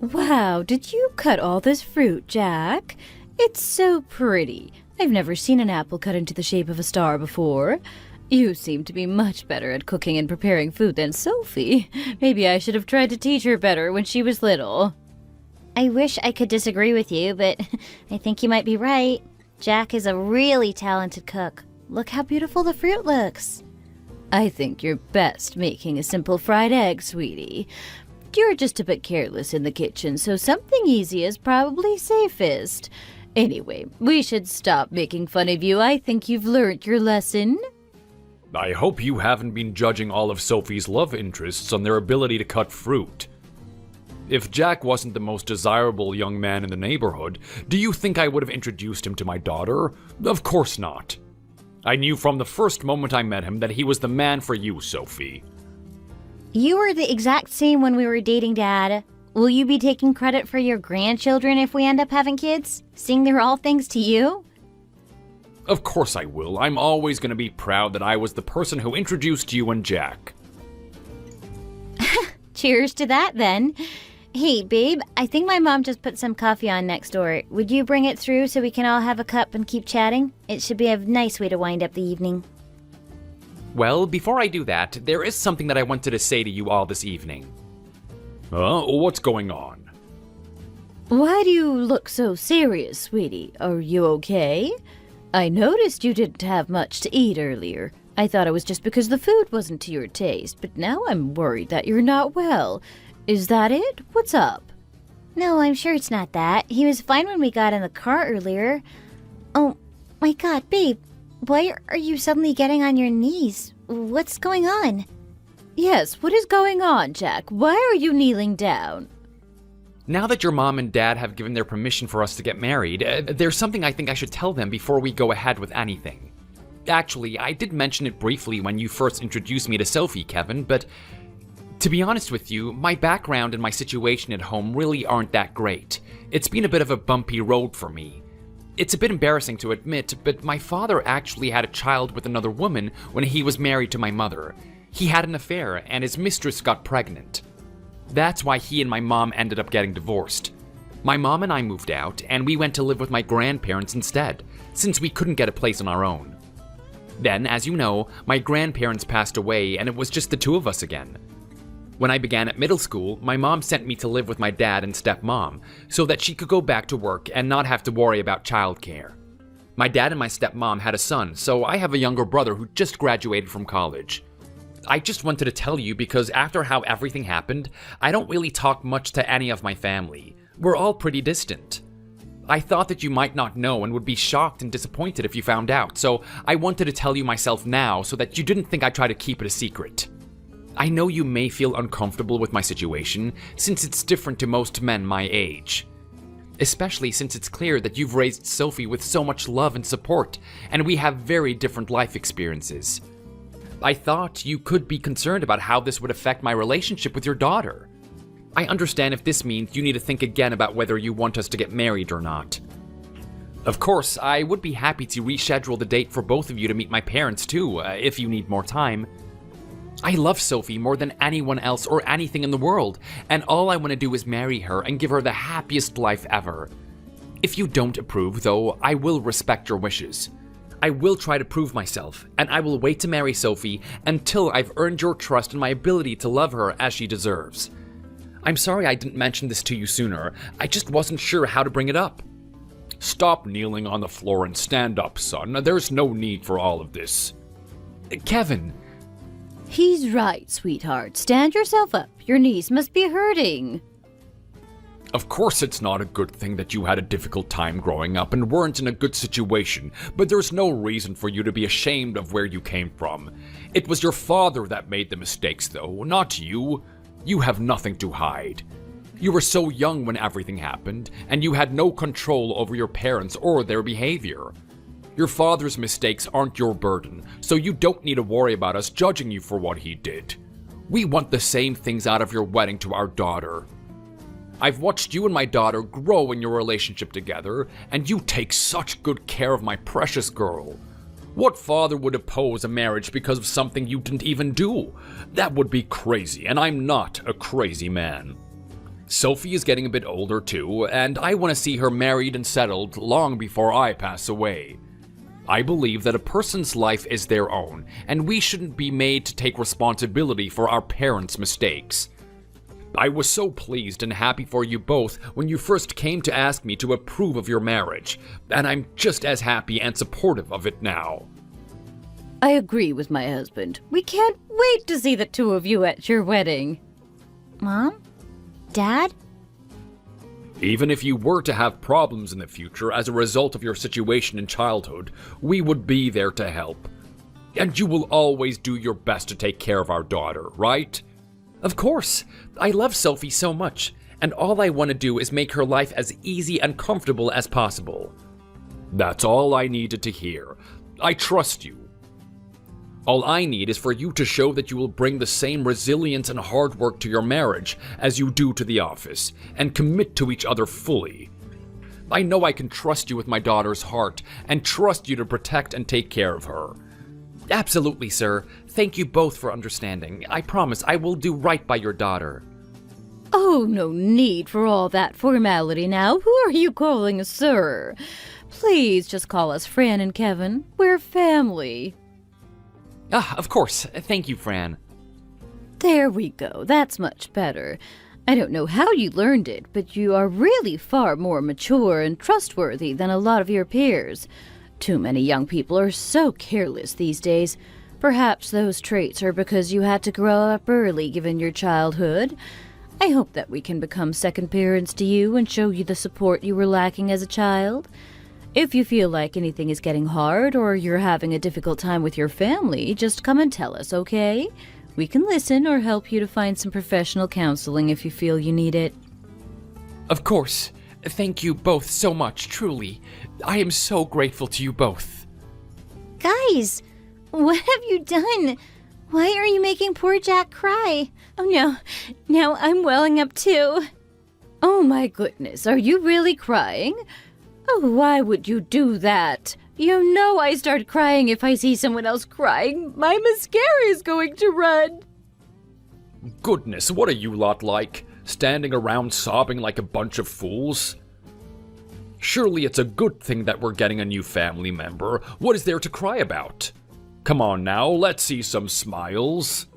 Wow, did you cut all this fruit, Jack? It's so pretty. I've never seen an apple cut into the shape of a star before. You seem to be much better at cooking and preparing food than Sophie. Maybe I should have tried to teach her better when she was little. I wish I could disagree with you, but I think you might be right. Jack is a really talented cook. Look how beautiful the fruit looks. I think you're best making a simple fried egg, sweetie. You're just a bit careless in the kitchen, so something easy is probably safest. Anyway, we should stop making fun of you. I think you've learnt your lesson. I hope you haven't been judging all of Sophie's love interests on their ability to cut fruit. If Jack wasn't the most desirable young man in the neighborhood, do you think I would have introduced him to my daughter? Of course not. I knew from the first moment I met him that he was the man for you, Sophie. You were the exact same when we were dating, Dad. Will you be taking credit for your grandchildren if we end up having kids? Seeing they're all thanks to you? Of course I will. I'm always going to be proud that I was the person who introduced you and Jack. Cheers to that, then. Hey, babe, I think my mom just put some coffee on next door. Would you bring it through so we can all have a cup and keep chatting? It should be a nice way to wind up the evening. Well, before I do that, there is something that I wanted to say to you all this evening. What's going on? Why do you look so serious, sweetie? Are you okay? I noticed you didn't have much to eat earlier. I thought it was just because the food wasn't to your taste, but now I'm worried that you're not well. Is that it? What's up? No, I'm sure it's not that. He was fine when we got in the car earlier. Oh, my God, babe. Why are you suddenly getting on your knees? What's going on? Yes, what is going on, Jack? Why are you kneeling down? Now that your mom and dad have given their permission for us to get married, there's something I think I should tell them before we go ahead with anything. Actually, I did mention it briefly when you first introduced me to Sophie, Kevin, but to be honest with you, my background and my situation at home really aren't that great. It's been a bit of a bumpy road for me. It's a bit embarrassing to admit, but my father actually had a child with another woman when he was married to my mother. He had an affair, and his mistress got pregnant. That's why he and my mom ended up getting divorced. My mom and I moved out, and we went to live with my grandparents instead, since we couldn't get a place on our own. Then, as you know, my grandparents passed away, and it was just the two of us again. When I began at middle school, my mom sent me to live with my dad and stepmom, so that she could go back to work and not have to worry about childcare. My dad and my stepmom had a son, so I have a younger brother who just graduated from college. I just wanted to tell you because after how everything happened, I don't really talk much to any of my family. We're all pretty distant. I thought that you might not know and would be shocked and disappointed if you found out, so I wanted to tell you myself now so that you didn't think I tried to keep it a secret. I know you may feel uncomfortable with my situation, since it's different to most men my age. Especially since it's clear that you've raised Sophie with so much love and support, and we have very different life experiences. I thought you could be concerned about how this would affect my relationship with your daughter. I understand if this means you need to think again about whether you want us to get married or not. Of course, I would be happy to reschedule the date for both of you to meet my parents too, if you need more time. I love Sophie more than anyone else or anything in the world, and all I want to do is marry her and give her the happiest life ever. If you don't approve, though, I will respect your wishes. I will try to prove myself, and I will wait to marry Sophie until I've earned your trust and my ability to love her as she deserves. I'm sorry I didn't mention this to you sooner. I just wasn't sure how to bring it up. Stop kneeling on the floor and stand up, son. There's no need for all of this. Kevin. He's right, sweetheart. Stand yourself up. Your knees must be hurting. Of course it's not a good thing that you had a difficult time growing up and weren't in a good situation, but there's no reason for you to be ashamed of where you came from. It was your father that made the mistakes, though, not you. You have nothing to hide. You were so young when everything happened, and you had no control over your parents or their behavior. Your father's mistakes aren't your burden, so you don't need to worry about us judging you for what he did. We want the same things out of your wedding to our daughter. I've watched you and my daughter grow in your relationship together, and you take such good care of my precious girl. What father would oppose a marriage because of something you didn't even do? That would be crazy, and I'm not a crazy man. Sophie is getting a bit older too, and I want to see her married and settled long before I pass away. I believe that a person's life is their own, and we shouldn't be made to take responsibility for our parents' mistakes. I was so pleased and happy for you both when you first came to ask me to approve of your marriage, and I'm just as happy and supportive of it now. I agree with my husband. We can't wait to see the two of you at your wedding. Mom? Dad? Even if you were to have problems in the future as a result of your situation in childhood, we would be there to help. And you will always do your best to take care of our daughter, right? Of course. I love Sophie so much, and all I want to do is make her life as easy and comfortable as possible. That's all I needed to hear. I trust you. All I need is for you to show that you will bring the same resilience and hard work to your marriage as you do to the office, and commit to each other fully. I know I can trust you with my daughter's heart, and trust you to protect and take care of her. Absolutely, sir. Thank you both for understanding. I promise I will do right by your daughter. Oh, no need for all that formality now. Who are you calling sir? Please just call us Fran and Kevin. We're family. Ah, of course. Thank you, Fran. There we go. That's much better. I don't know how you learned it, but you are really far more mature and trustworthy than a lot of your peers. Too many young people are so careless these days. Perhaps those traits are because you had to grow up early given your childhood. I hope that we can become second parents to you and show you the support you were lacking as a child. If you feel like anything is getting hard or you're having a difficult time with your family, just come and tell us, okay? We can listen or help you to find some professional counseling if you feel you need it. Of course. Thank you both so much, truly. I am so grateful to you both. Guys, what have you done? Why are you making poor Jack cry? Oh no, now I'm welling up too. Oh my goodness, are you really crying? Oh, why would you do that? You know I start crying if I see someone else crying. My mascara is going to run. Goodness, what are you lot like? Standing around sobbing like a bunch of fools? Surely it's a good thing that we're getting a new family member. What is there to cry about? Come on now, let's see some smiles.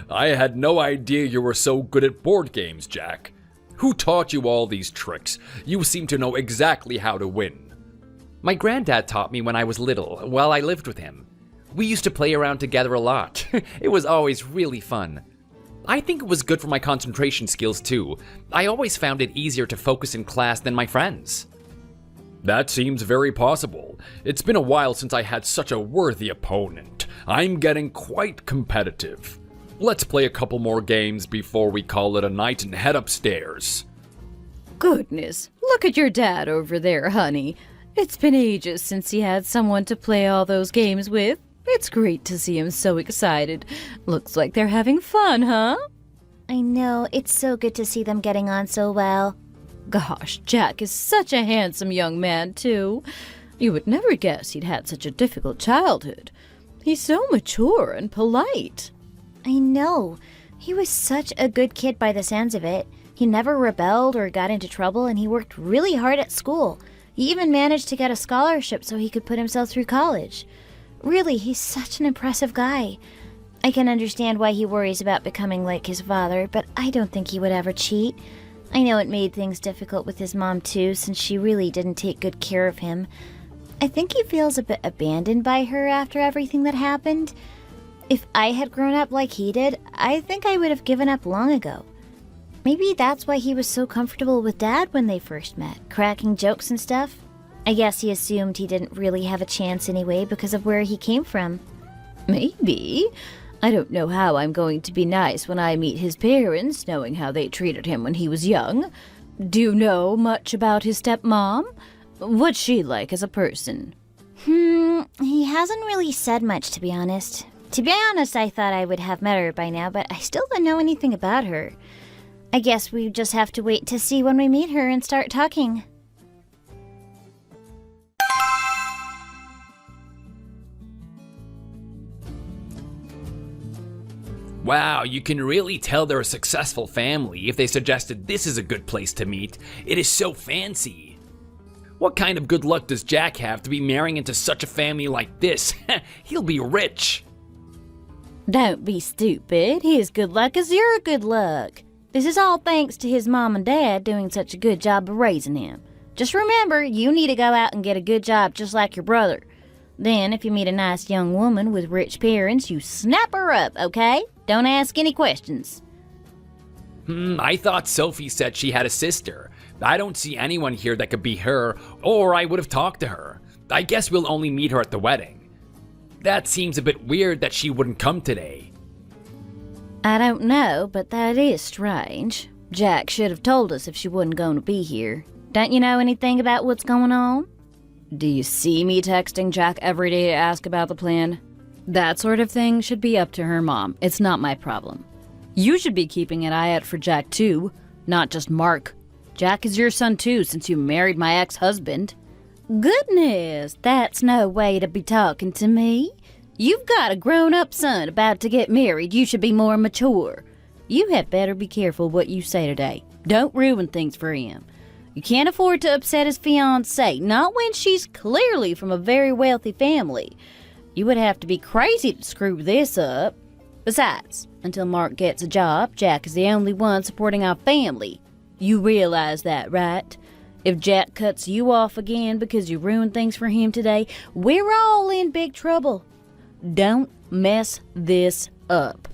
I had no idea you were so good at board games, Jack. Who taught you all these tricks? You seem to know exactly how to win. My granddad taught me when I was little, while I lived with him. We used to play around together a lot. It was always really fun. I think it was good for my concentration skills too. I always found it easier to focus in class than my friends. That seems very possible. It's been a while since I had such a worthy opponent. I'm getting quite competitive. Let's play a couple more games before we call it a night and head upstairs. Goodness, look at your dad over there, honey. It's been ages since he had someone to play all those games with. It's great to see him so excited. Looks like they're having fun, huh? I know, it's so good to see them getting on so well. Gosh, Jack is such a handsome young man, too. You would never guess he'd had such a difficult childhood. He's so mature and polite. I know. He was such a good kid by the sounds of it. He never rebelled or got into trouble, and he worked really hard at school. He even managed to get a scholarship so he could put himself through college. Really, he's such an impressive guy. I can understand why he worries about becoming like his father, but I don't think he would ever cheat. I know it made things difficult with his mom too, since she really didn't take good care of him. I think he feels a bit abandoned by her after everything that happened. If I had grown up like he did, I think I would have given up long ago. Maybe that's why he was so comfortable with Dad when they first met, cracking jokes and stuff. I guess he assumed he didn't really have a chance anyway because of where he came from. Maybe. I don't know how I'm going to be nice when I meet his parents, knowing how they treated him when he was young. Do you know much about his stepmom? What's she like as a person? He hasn't really said much, to be honest. To be honest, I thought I would have met her by now, but I still don't know anything about her. I guess we just have to wait to see when we meet her and start talking. Wow, you can really tell they're a successful family if they suggested this is a good place to meet. It is so fancy. What kind of good luck does Jack have to be marrying into such a family like this? He'll be rich. Don't be stupid. His good luck is your good luck. This is all thanks to his mom and dad doing such a good job of raising him. Just remember, you need to go out and get a good job just like your brother. Then, if you meet a nice young woman with rich parents, you snap her up, okay? Don't ask any questions. I thought Sophie said she had a sister. I don't see anyone here that could be her, or I would have talked to her. I guess we'll only meet her at the wedding. That seems a bit weird that she wouldn't come today. I don't know, but that is strange. Jack should have told us if she wasn't going to be here. Don't you know anything about what's going on? Do you see me texting Jack every day to ask about the plan? That sort of thing should be up to her mom. It's not my problem. You should be keeping an eye out for Jack too, not just Mark. Jack is your son too, since you married my ex-husband. Goodness, that's no way to be talking to me. You've got a grown-up son about to get married. You should be more mature. You had better be careful what you say today. Don't ruin things for him. You can't afford to upset his fiancée, not when she's clearly from a very wealthy family. You would have to be crazy to screw this up. Besides, until Mark gets a job, Jack is the only one supporting our family. You realize that, right? If Jack cuts you off again because you ruined things for him today, we're all in big trouble. Don't mess this up.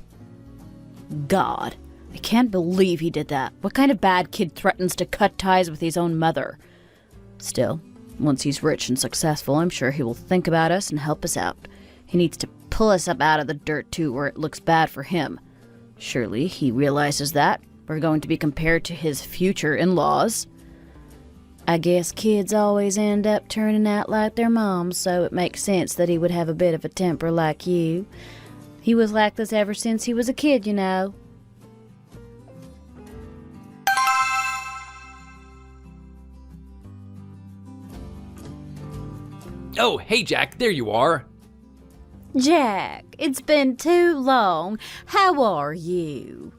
God, I can't believe he did that. What kind of bad kid threatens to cut ties with his own mother? Still, once he's rich and successful, I'm sure he will think about us and help us out. He needs to pull us up out of the dirt too, where it looks bad for him. Surely he realizes that. We're going to be compared to his future in-laws. I guess kids always end up turning out like their moms, so it makes sense that he would have a bit of a temper like you. He was like this ever since he was a kid, you know. Oh, hey Jack, there you are. Jack, it's been too long. How are you?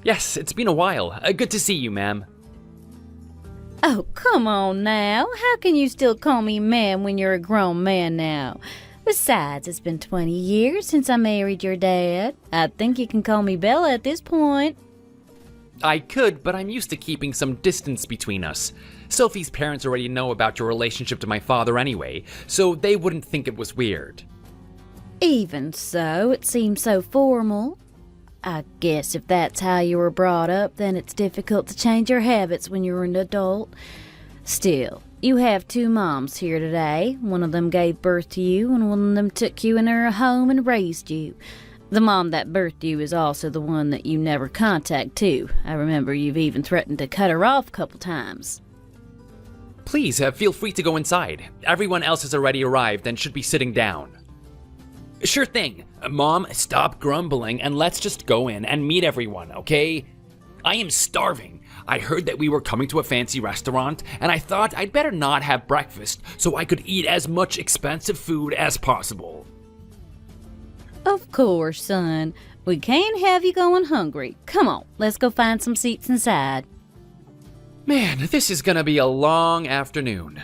Yes, it's been a while. Good to see you, ma'am. Oh, come on now. How can you still call me ma'am when you're a grown man now? Besides, it's been 20 years since I married your dad. I think you can call me Bella at this point. I could, but I'm used to keeping some distance between us. Sophie's parents already know about your relationship to my father anyway, so they wouldn't think it was weird. Even so, it seems so formal. I guess if that's how you were brought up, then it's difficult to change your habits when you're an adult. Still, you have two moms here today. One of them gave birth to you, and one of them took you in her home and raised you. The mom that birthed you is also the one that you never contact, too. I remember you've even threatened to cut her off a couple times. Please, feel free to go inside. Everyone else has already arrived and should be sitting down. Sure thing. Mom, stop grumbling and let's just go in and meet everyone, okay? I am starving. I heard that we were coming to a fancy restaurant, and I thought I'd better not have breakfast so I could eat as much expensive food as possible. Of course, son. We can't have you going hungry. Come on, let's go find some seats inside. Man, this is gonna be a long afternoon.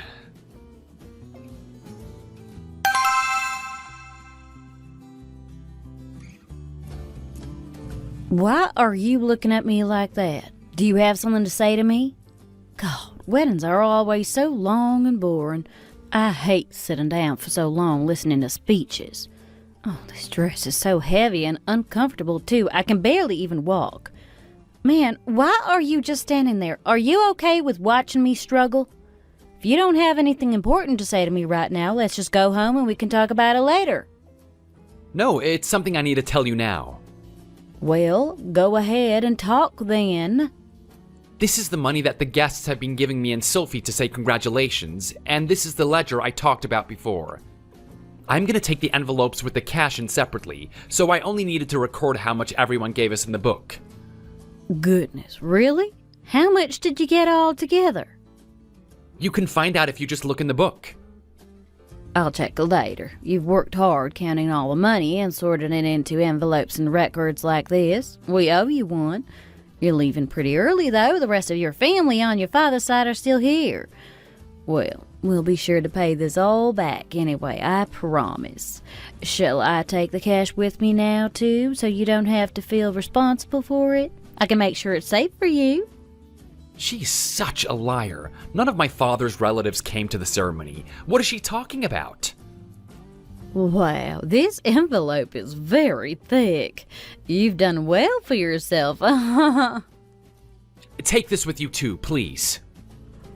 Why are you looking at me like that? Do you have something to say to me? God, weddings are always so long and boring. I hate sitting down for so long listening to speeches. Oh, this dress is so heavy and uncomfortable, too. I can barely even walk. Man, why are you just standing there? Are you okay with watching me struggle? If you don't have anything important to say to me right now, let's just go home and we can talk about it later. No, it's something I need to tell you now. Well, go ahead and talk then. This is the money that the guests have been giving me and Sophie to say congratulations, and this is the ledger I talked about before. I'm gonna take the envelopes with the cash in separately, so I only needed to record how much everyone gave us in the book. Goodness, really? How much did you get all together? You can find out if you just look in the book. I'll check later. You've worked hard counting all the money and sorting it into envelopes and records like this. We owe you one. You're leaving pretty early, though. The rest of your family on your father's side are still here. Well, we'll be sure to pay this all back anyway, I promise. Shall I take the cash with me now, too, so you don't have to feel responsible for it? I can make sure it's safe for you. She's such a liar. None of my father's relatives came to the ceremony. What is she talking about? Wow, this envelope is very thick. You've done well for yourself. Take this with you too, please.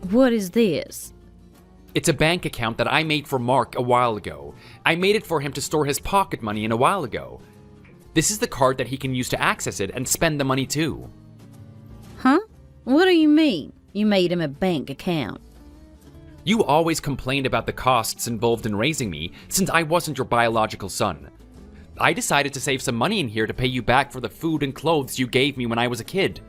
What is this? It's a bank account that I made for Mark a while ago. I made it for him to store his pocket money in a while ago. This is the card that he can use to access it and spend the money too. Huh? What do you mean? You made him a bank account? You always complained about the costs involved in raising me since I wasn't your biological son. I decided to save some money in here to pay you back for the food and clothes you gave me when I was a kid.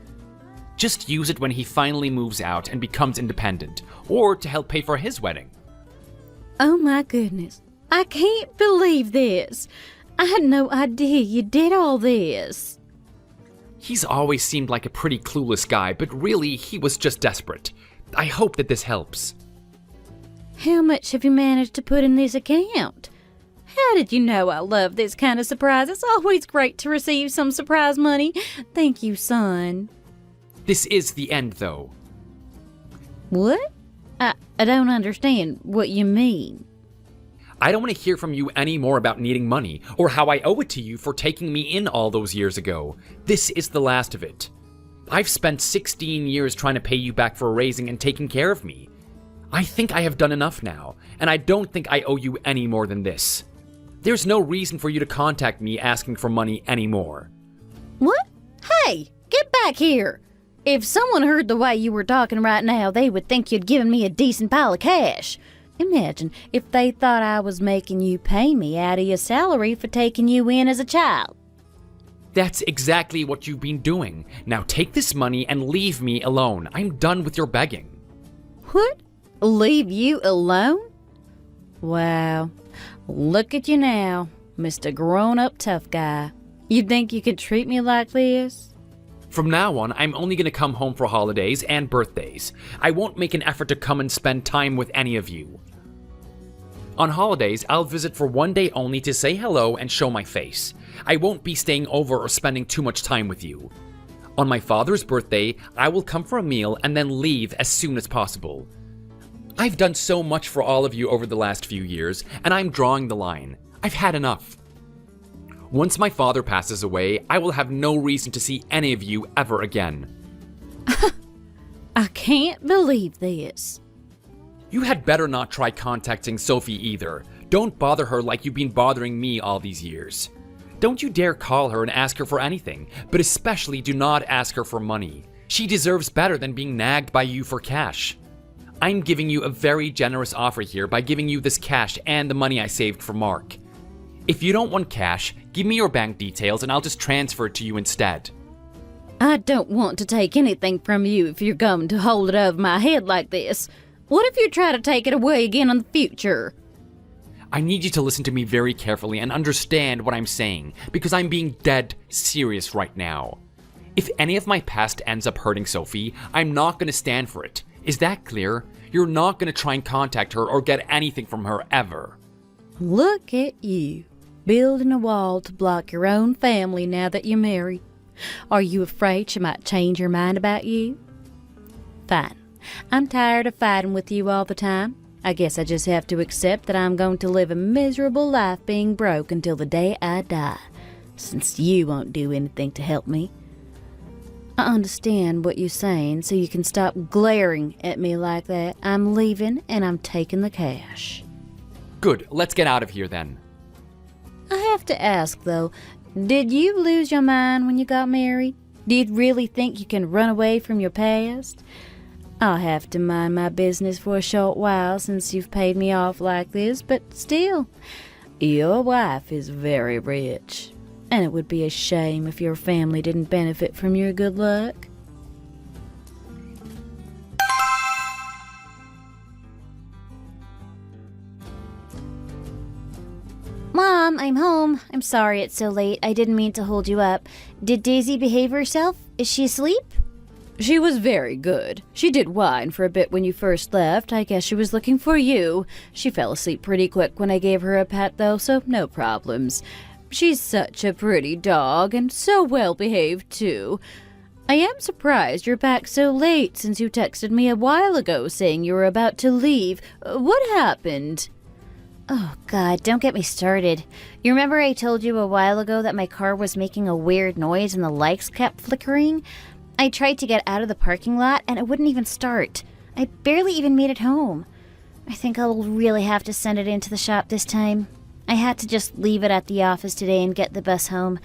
Just use it when he finally moves out and becomes independent, or to help pay for his wedding. Oh my goodness. I can't believe this. I had no idea you did all this. He's always seemed like a pretty clueless guy, but really, he was just desperate. I hope that this helps. How much have you managed to put in this account? How did you know I love this kind of surprise? It's always great to receive some surprise money. Thank you, son. This is the end, though. What? I don't understand what you mean. I don't want to hear from you any more about needing money, or how I owe it to you for taking me in all those years ago. This is the last of it. I've spent 16 years trying to pay you back for raising and taking care of me. I think I have done enough now, and I don't think I owe you any more than this. There's no reason for you to contact me asking for money anymore. What? Hey, get back here. If someone heard the way you were talking right now, they would think you'd given me a decent pile of cash. Imagine if they thought I was making you pay me out of your salary for taking you in as a child. That's exactly what you've been doing. Now take this money and leave me alone. I'm done with your begging. What? Leave you alone? Wow. Look at you now, Mr. Grown-up tough guy. You think you could treat me like this? From now on, I'm only going to come home for holidays and birthdays. I won't make an effort to come and spend time with any of you. On holidays, I'll visit for one day only to say hello and show my face. I won't be staying over or spending too much time with you. On my father's birthday, I will come for a meal and then leave as soon as possible. I've done so much for all of you over the last few years, and I'm drawing the line. I've had enough. Once my father passes away, I will have no reason to see any of you ever again. I can't believe this. You had better not try contacting Sophie either. Don't bother her like you've been bothering me all these years. Don't you dare call her and ask her for anything, but especially do not ask her for money. She deserves better than being nagged by you for cash. I'm giving you a very generous offer here by giving you this cash and the money I saved for Mark. If you don't want cash, give me your bank details and I'll just transfer it to you instead. I don't want to take anything from you if you're going to hold it over my head like this. What if you try to take it away again in the future? I need you to listen to me very carefully and understand what I'm saying, because I'm being dead serious right now. If any of my past ends up hurting Sophie, I'm not going to stand for it. Is that clear? You're not going to try and contact her or get anything from her ever. Look at you, building a wall to block your own family now that you're married. Are you afraid she might change her mind about you? Fine. I'm tired of fighting with you all the time. I guess I just have to accept that I'm going to live a miserable life being broke until the day I die, since you won't do anything to help me. I understand what you're saying, so you can stop glaring at me like that. I'm leaving and I'm taking the cash. Good, let's get out of here then. I have to ask, though, did you lose your mind when you got married? Do you really think you can run away from your past? I'll have to mind my business for a short while since you've paid me off like this, but still, your wife is very rich, and it would be a shame if your family didn't benefit from your good luck. Mom, I'm home. I'm sorry it's so late. I didn't mean to hold you up. Did Daisy behave herself? Is she asleep? She was very good. She did whine for a bit when you first left. I guess she was looking for you. She fell asleep pretty quick when I gave her a pat, though, so no problems. She's such a pretty dog, and so well behaved, too. I am surprised you're back so late, since you texted me a while ago saying you were about to leave. What happened? Oh, God, don't get me started. You remember I told you a while ago that my car was making a weird noise and the lights kept flickering? I tried to get out of the parking lot and it wouldn't even start. I barely even made it home. I think I'll really have to send it into the shop this time. I had to just leave it at the office today and get the bus home.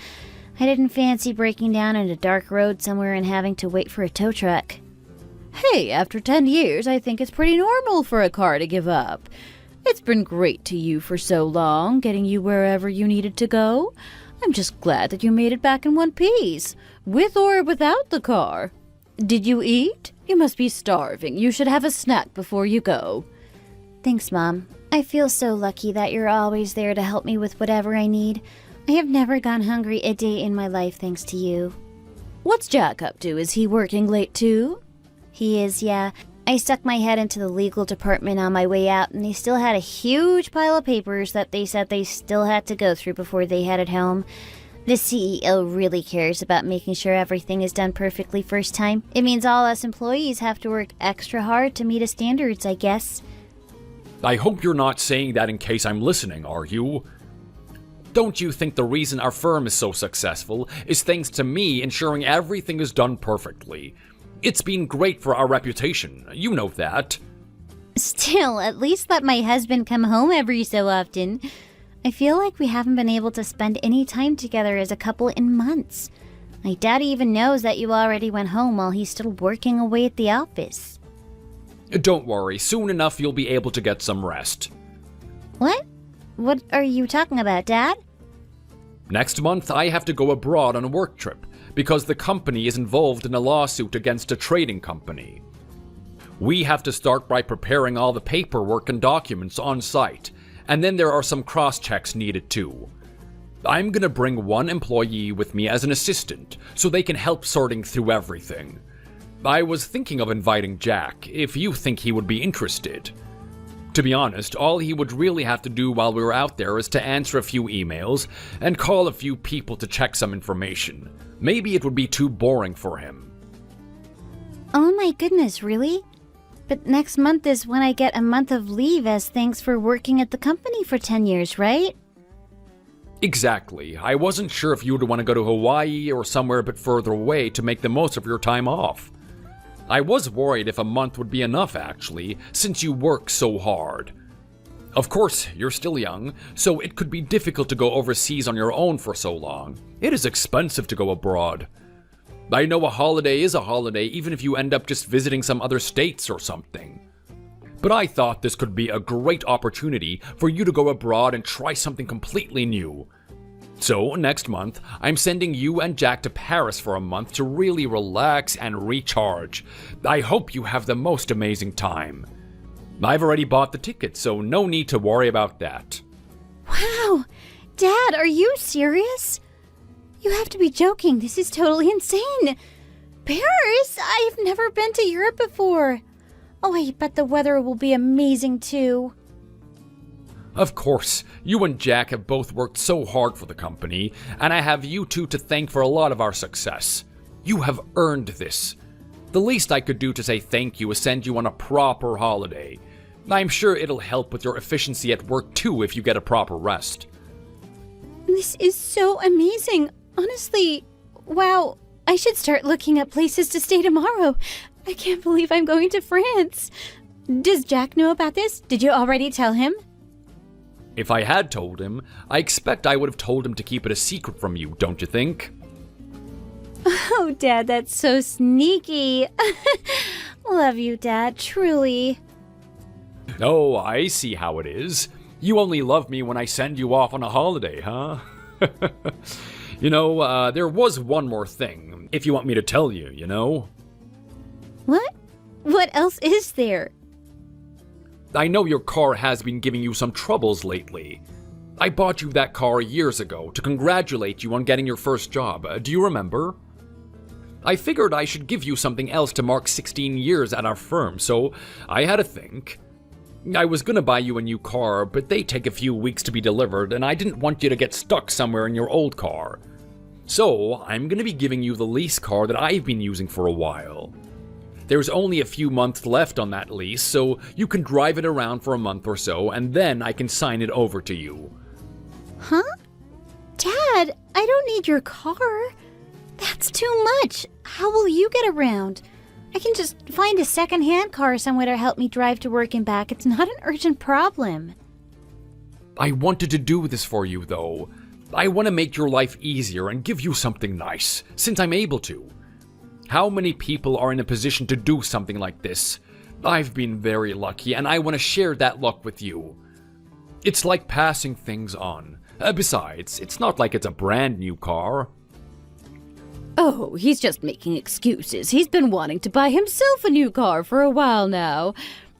I didn't fancy breaking down in a dark road somewhere and having to wait for a tow truck. Hey, after 10 years, I think it's pretty normal for a car to give up. It's been great to you for so long, getting you wherever you needed to go. I'm just glad that you made it back in one piece, with or without the car. Did you eat? You must be starving. You should have a snack before you go. Thanks, Mom. I feel so lucky that you're always there to help me with whatever I need. I have never gone hungry a day in my life thanks to you. What's Jack up to? Is he working late too? He is, yeah. I stuck my head into the legal department on my way out, and they still had a huge pile of papers that they said they still had to go through before they headed home. The CEO really cares about making sure everything is done perfectly first time. It means all us employees have to work extra hard to meet his standards, I guess. I hope you're not saying that in case I'm listening, are you? Don't you think the reason our firm is so successful is thanks to me ensuring everything is done perfectly? It's been great for our reputation, you know that. Still, at least let my husband come home every so often. I feel like we haven't been able to spend any time together as a couple in months. My daddy even knows that you already went home while he's still working away at the office. Don't worry, soon enough you'll be able to get some rest. What? What are you talking about, Dad? Next month, I have to go abroad on a work trip because the company is involved in a lawsuit against a trading company. We have to start by preparing all the paperwork and documents on site, and then there are some cross-checks needed too. I'm gonna bring one employee with me as an assistant so they can help sorting through everything. I was thinking of inviting Jack, if you think he would be interested. To be honest, all he would really have to do while we were out there is to answer a few emails and call a few people to check some information. Maybe it would be too boring for him. Oh my goodness, really? But next month is when I get a month of leave as thanks for working at the company for 10 years, right? Exactly. I wasn't sure if you would want to go to Hawaii or somewhere a bit further away to make the most of your time off. I was worried if a month would be enough, actually, since you work so hard. Of course, you're still young, so it could be difficult to go overseas on your own for so long. It is expensive to go abroad. I know a holiday is a holiday even if you end up just visiting some other states or something. But I thought this could be a great opportunity for you to go abroad and try something completely new. So, next month, I'm sending you and Jack to Paris for a month to really relax and recharge. I hope you have the most amazing time. I've already bought the tickets, so no need to worry about that. Wow! Dad, are you serious? You have to be joking. This is totally insane. Paris? I've never been to Europe before. Oh, I bet the weather will be amazing too. Of course, you and Jack have both worked so hard for the company, and I have you two to thank for a lot of our success. You have earned this. The least I could do to say thank you is send you on a proper holiday. I'm sure it'll help with your efficiency at work too if you get a proper rest. This is so amazing. Honestly, wow. I should start looking at places to stay tomorrow. I can't believe I'm going to France. Does Jack know about this? Did you already tell him? If I had told him, I expect I would have told him to keep it a secret from you, don't you think? Oh, Dad, that's so sneaky. Love you, Dad, truly. Oh, I see how it is. You only love me when I send you off on a holiday, huh? You know, there was one more thing, if you want me to tell you, you know? What? What else is there? I know your car has been giving you some troubles lately. I bought you that car years ago to congratulate you on getting your first job. Do you remember? I figured I should give you something else to mark 16 years at our firm, so I had to think. I was gonna buy you a new car, but they take a few weeks to be delivered, and I didn't want you to get stuck somewhere in your old car. So, I'm gonna be giving you the lease car that I've been using for a while. There's only a few months left on that lease, so you can drive it around for a month or so, and then I can sign it over to you. Huh? Dad, I don't need your car. That's too much. How will you get around? I can just find a second-hand car somewhere to help me drive to work and back. It's not an urgent problem. I wanted to do this for you, though. I want to make your life easier and give you something nice, since I'm able to. How many people are in a position to do something like this? I've been very lucky, and I want to share that luck with you. It's like passing things on. Besides, it's not like it's a brand new car. Oh, he's just making excuses. He's been wanting to buy himself a new car for a while now.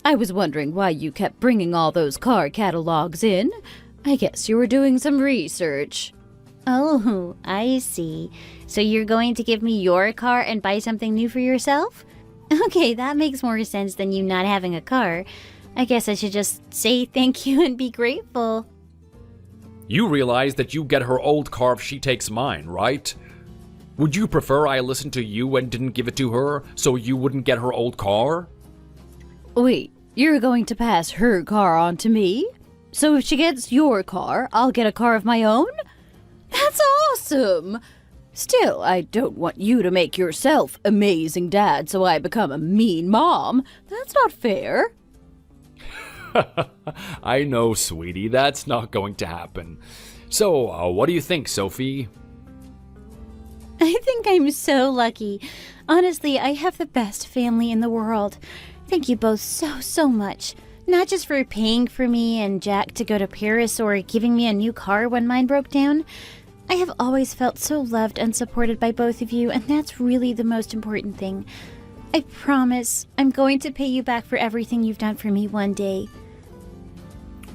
I was wondering why you kept bringing all those car catalogs in. I guess you were doing some research. Oh, I see. So you're going to give me your car and buy something new for yourself? Okay, that makes more sense than you not having a car. I guess I should just say thank you and be grateful. You realize that you get her old car if she takes mine, right? Would you prefer I listened to you and didn't give it to her, so you wouldn't get her old car? Wait, you're going to pass her car on to me? So if she gets your car, I'll get a car of my own? That's awesome! Still, I don't want you to make yourself amazing dad so I become a mean mom. That's not fair. I know, sweetie, that's not going to happen. So, what do you think, Sophie? I think I'm so lucky. Honestly, I have the best family in the world. Thank you both so much. Not just for paying for me and Jack to go to Paris or giving me a new car when mine broke down. I have always felt so loved and supported by both of you, and that's really the most important thing. I promise I'm going to pay you back for everything you've done for me one day.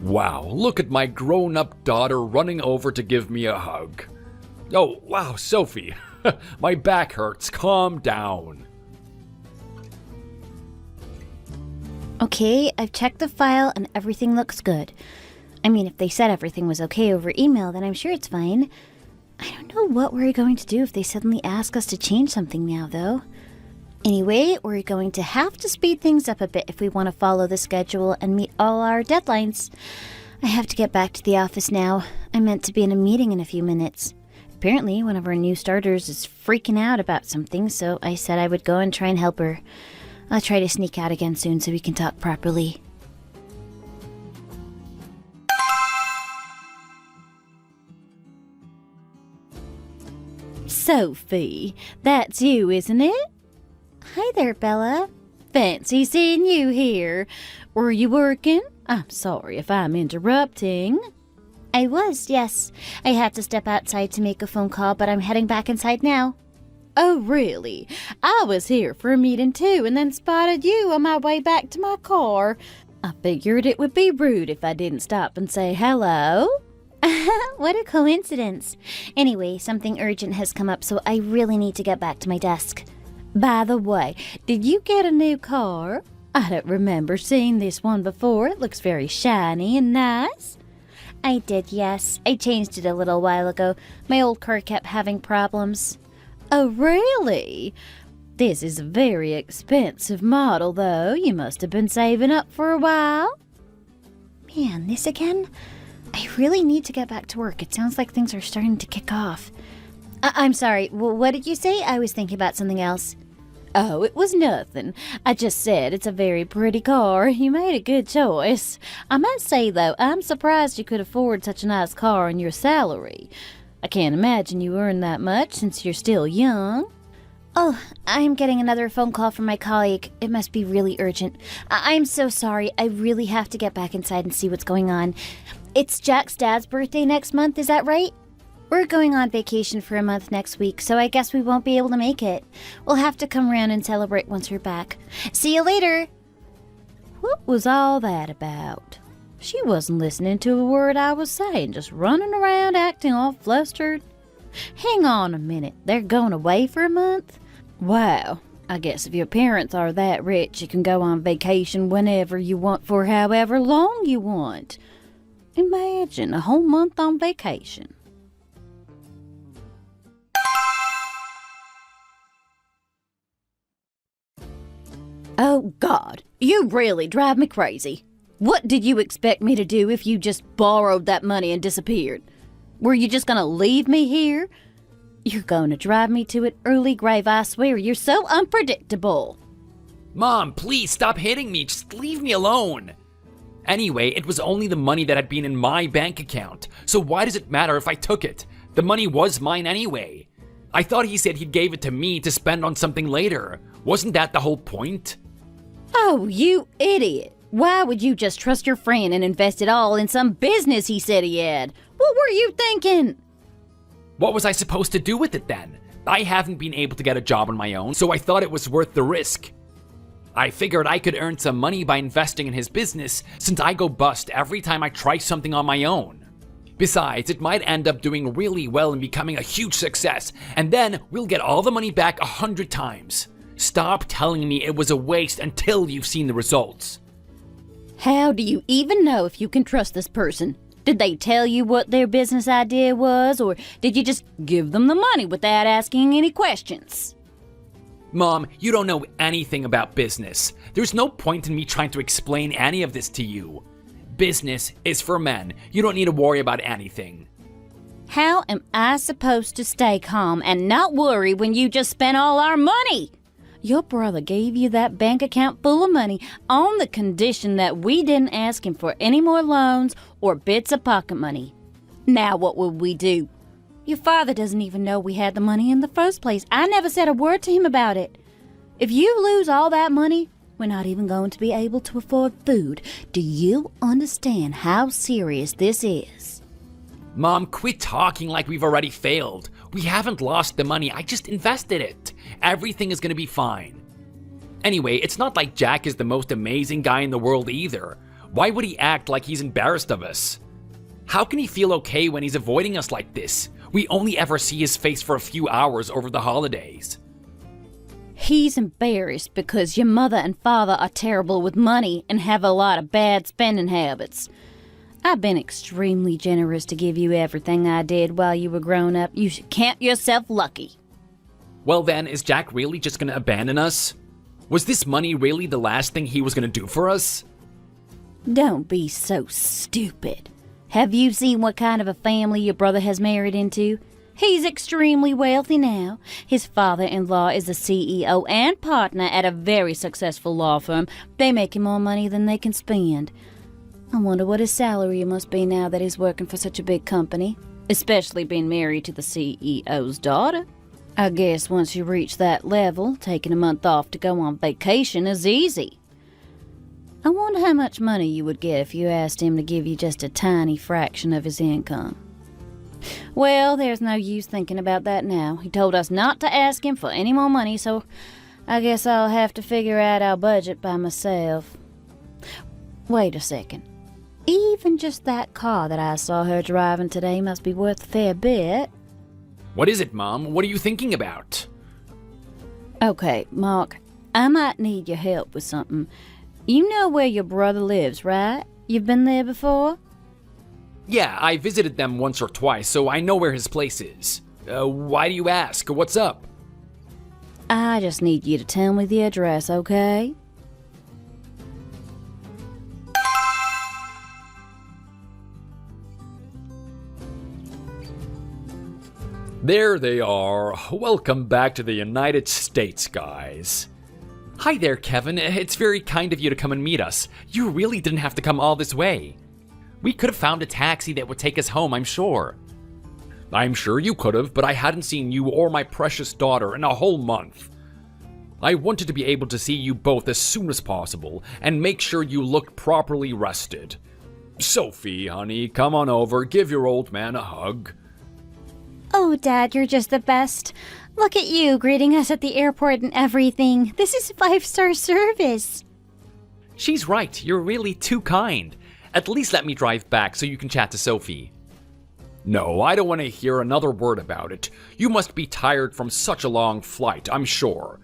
Wow, look at my grown-up daughter running over to give me a hug. Oh, wow, Sophie, my back hurts. Calm down. Okay, I've checked the file and everything looks good. I mean, if they said everything was okay over email, then I'm sure it's fine. I don't know what we're going to do if they suddenly ask us to change something now, though. Anyway, we're going to have to speed things up a bit if we want to follow the schedule and meet all our deadlines. I have to get back to the office now. I'm meant to be in a meeting in a few minutes. Apparently, one of our new starters is freaking out about something, so I said I would go and try and help her. I'll try to sneak out again soon so we can talk properly. Sophie, that's you, isn't it? Hi there, Bella. Fancy seeing you here. Were you working? I'm sorry if I'm interrupting. I was, yes. I had to step outside to make a phone call, but I'm heading back inside now. Oh, really? I was here for a meeting too and then spotted you on my way back to my car. I figured it would be rude if I didn't stop and say hello. What a coincidence. Anyway, something urgent has come up, so I really need to get back to my desk. By the way, did you get a new car? I don't remember seeing this one before. It looks very shiny and nice. I did, yes. I changed it a little while ago. My old car kept having problems. Oh, really? This is a very expensive model, though. You must have been saving up for a while. Man, this again? I really need to get back to work. It sounds like things are starting to kick off. I'm sorry, what did you say? I was thinking about something else. Oh, it was nothing. I just said it's a very pretty car. You made a good choice. I must say, though, I'm surprised you could afford such a nice car on your salary. I can't imagine you earn that much since you're still young. Oh, I'm getting another phone call from my colleague. It must be really urgent. I'm so sorry. I really have to get back inside and see what's going on. It's Jack's dad's birthday next month, is that right? We're going on vacation for a month next week, so I guess we won't be able to make it. We'll have to come around and celebrate once we're back. See you later! What was all that about? She wasn't listening to a word I was saying, just running around acting all flustered. Hang on a minute, they're going away for a month? Wow, I guess if your parents are that rich, you can go on vacation whenever you want for however long you want. Imagine a whole month on vacation. Oh, God, you really drive me crazy. What did you expect me to do if you just borrowed that money and disappeared? Were you just gonna leave me here? You're gonna drive me to an early grave, I swear. You're so unpredictable. Mom, please stop hitting me. Just leave me alone. Anyway, it was only the money that had been in my bank account, so why does it matter if I took it? The money was mine anyway. I thought he said he gave it to me to spend on something later. Wasn't that the whole point? Oh, you idiot. Why would you just trust your friend and invest it all in some business he said he had? What were you thinking? What was I supposed to do with it then? I haven't been able to get a job on my own, so I thought it was worth the risk. I figured I could earn some money by investing in his business since I go bust every time I try something on my own. Besides, it might end up doing really well and becoming a huge success, and then we'll get all the money back 100 times. Stop telling me it was a waste until you've seen the results. How do you even know if you can trust this person? Did they tell you what their business idea was, or did you just give them the money without asking any questions? Mom, you don't know anything about business. There's no point in me trying to explain any of this to you. Business is for men. You don't need to worry about anything. How am I supposed to stay calm and not worry when you just spent all our money? Your brother gave you that bank account full of money on the condition that we didn't ask him for any more loans or bits of pocket money. Now what would we do? Your father doesn't even know we had the money in the first place. I never said a word to him about it. If you lose all that money, we're not even going to be able to afford food. Do you understand how serious this is? Mom, quit talking like we've already failed. We haven't lost the money, I just invested it. Everything is gonna be fine. Anyway, it's not like Jack is the most amazing guy in the world either. Why would he act like he's embarrassed of us? How can he feel okay when he's avoiding us like this? We only ever see his face for a few hours over the holidays. He's embarrassed because your mother and father are terrible with money and have a lot of bad spending habits. I've been extremely generous to give you everything I did while you were growing up. You should count yourself lucky. Well then, is Jack really just gonna abandon us? Was this money really the last thing he was gonna do for us? Don't be so stupid. Have you seen what kind of a family your brother has married into? He's extremely wealthy now. His father-in-law is a CEO and partner at a very successful law firm. They make him more money than they can spend. I wonder what his salary must be now that he's working for such a big company, especially being married to the CEO's daughter. I guess once you reach that level, taking a month off to go on vacation is easy. I wonder how much money you would get if you asked him to give you just a tiny fraction of his income. Well, there's no use thinking about that now. He told us not to ask him for any more money, so I guess I'll have to figure out our budget by myself. Wait a second. Even just that car that I saw her driving today must be worth a fair bit. What is it, Mom? What are you thinking about? Okay, Mark, I might need your help with something. You know where your brother lives, right? You've been there before? Yeah, I visited them once or twice, so I know where his place is. Why do you ask? What's up? I just need you to tell me the address, okay? There they are. Welcome back to the United States, guys. Hi there, Kevin. It's very kind of you to come and meet us. You really didn't have to come all this way. We could have found a taxi that would take us home, I'm sure. I'm sure you could have, but I hadn't seen you or my precious daughter in a whole month. I wanted to be able to see you both as soon as possible and make sure you looked properly rested. Sophie, honey, come on over, give your old man a hug. Oh, Dad, you're just the best. Look at you greeting us at the airport and everything. This is 5-star service. She's right, you're really too kind. At least let me drive back so you can chat to Sophie. No, I don't want to hear another word about it. You must be tired from such a long flight, I'm sure.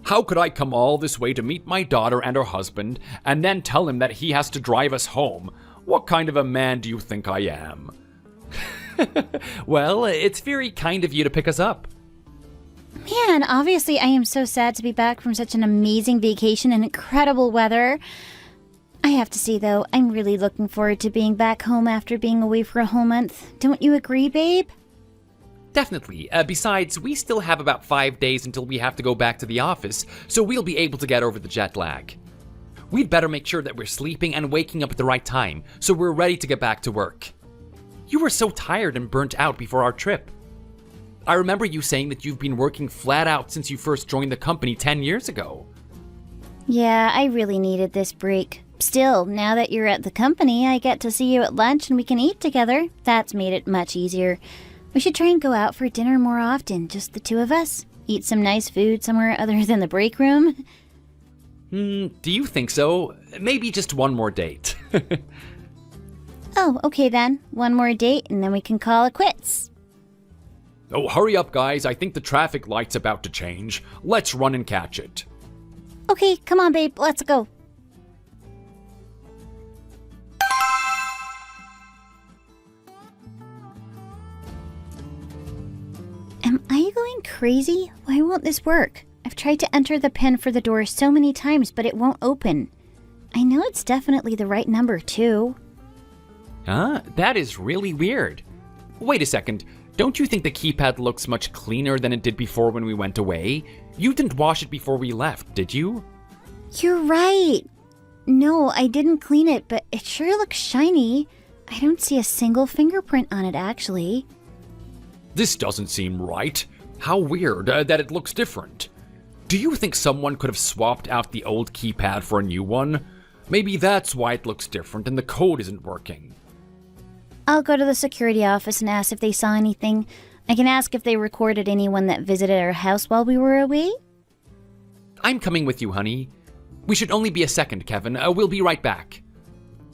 How could I come all this way to meet my daughter and her husband, and then tell him that he has to drive us home? What kind of a man do you think I am? Well, it's very kind of you to pick us up. Man, obviously I am so sad to be back from such an amazing vacation and incredible weather. I have to say, though, I'm really looking forward to being back home after being away for a whole month. Don't you agree, babe? Definitely. Besides, we still have about 5 days until we have to go back to the office, so we'll be able to get over the jet lag. We'd better make sure that we're sleeping and waking up at the right time, so we're ready to get back to work. You were so tired and burnt out before our trip. I remember you saying that you've been working flat out since you first joined the company 10 years ago. Yeah, I really needed this break. Still, now that you're at the company, I get to see you at lunch and we can eat together. That's made it much easier. We should try and go out for dinner more often, just the two of us. Eat some nice food somewhere other than the break room. Do you think so? Maybe just one more date. Oh, okay then. One more date and then we can call it quits. Oh, hurry up, guys. I think the traffic light's about to change. Let's run and catch it. Okay, come on, babe. Let's go. Am I going crazy? Why won't this work? I've tried to enter the PIN for the door so many times, but it won't open. I know it's definitely the right number, too. Huh? That is really weird. Wait a second. Don't you think the keypad looks much cleaner than it did before when we went away? You didn't wash it before we left, did you? You're right. No, I didn't clean it, but it sure looks shiny. I don't see a single fingerprint on it, actually. This doesn't seem right. How weird that it looks different. Do you think someone could have swapped out the old keypad for a new one? Maybe that's why it looks different and the code isn't working. I'll go to the security office and ask if they saw anything. I can ask if they recorded anyone that visited our house while we were away. I'm coming with you, honey. We should only be a second, Kevin. We'll be right back.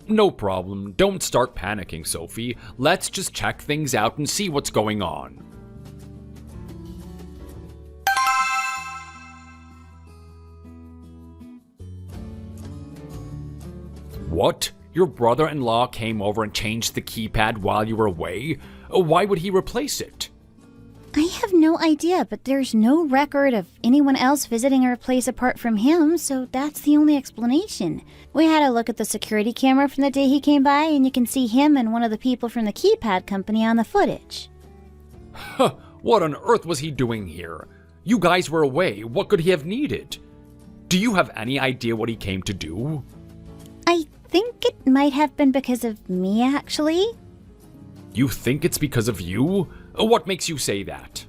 No problem. Don't start panicking, Sophie. Let's just check things out and see what's going on. What? Your brother-in-law came over and changed the keypad while you were away? Why would he replace it? I have no idea, but there's no record of anyone else visiting our place apart from him, so that's the only explanation. We had a look at the security camera from the day he came by, and you can see him and one of the people from the keypad company on the footage. Huh, what on earth was he doing here? You guys were away. What could he have needed? Do you have any idea what he came to do? I think it might have been because of me, actually. You think it's because of you? What makes you say that?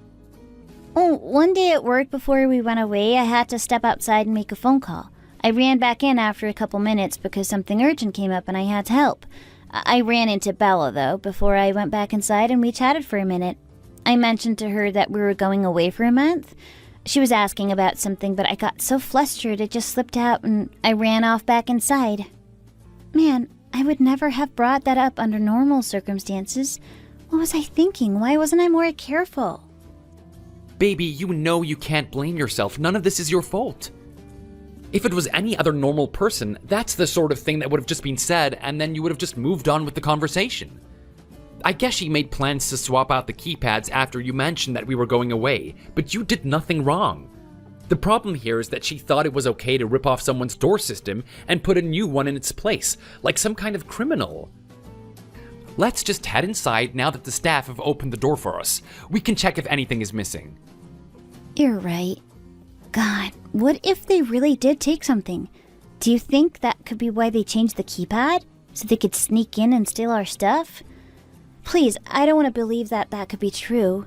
Oh, one day at work before we went away, I had to step outside and make a phone call. I ran back in after a couple minutes because something urgent came up and I had to help. I ran into Bella, though, before I went back inside and we chatted for a minute. I mentioned to her that we were going away for a month. She was asking about something, but I got so flustered it just slipped out and I ran off back inside. Man, I would never have brought that up under normal circumstances. What was I thinking? Why wasn't I more careful? Baby, you know you can't blame yourself. None of this is your fault. If it was any other normal person, that's the sort of thing that would have just been said, and then you would have just moved on with the conversation. I guess she made plans to swap out the keypads after you mentioned that we were going away, but you did nothing wrong. The problem here is that she thought it was okay to rip off someone's door system and put a new one in its place, like some kind of criminal. Let's just head inside now that the staff have opened the door for us. We can check if anything is missing. You're right. God, what if they really did take something? Do you think that could be why they changed the keypad? So they could sneak in and steal our stuff? Please, I don't want to believe that that could be true.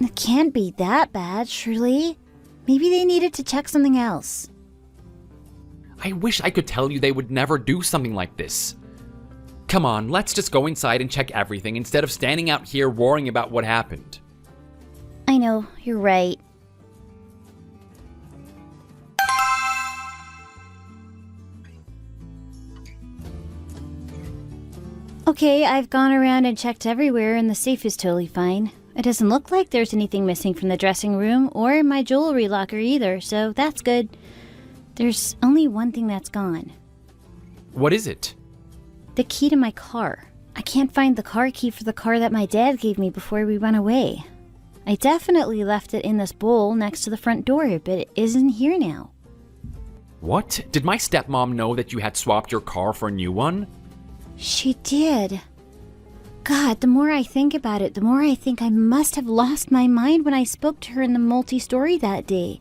It can't be that bad, surely. Maybe they needed to check something else. I wish I could tell you they would never do something like this. Come on, let's just go inside and check everything instead of standing out here worrying about what happened. I know, you're right. Okay, I've gone around and checked everywhere and the safe is totally fine. It doesn't look like there's anything missing from the dressing room or my jewelry locker either, so that's good. There's only one thing that's gone. What is it? The key to my car. I can't find the car key for the car that my dad gave me before we went away. I definitely left it in this bowl next to the front door, but it isn't here now. What? Did my stepmom know that you had swapped your car for a new one? She did. God, the more I think about it, the more I think I must have lost my mind when I spoke to her in the multi-story that day.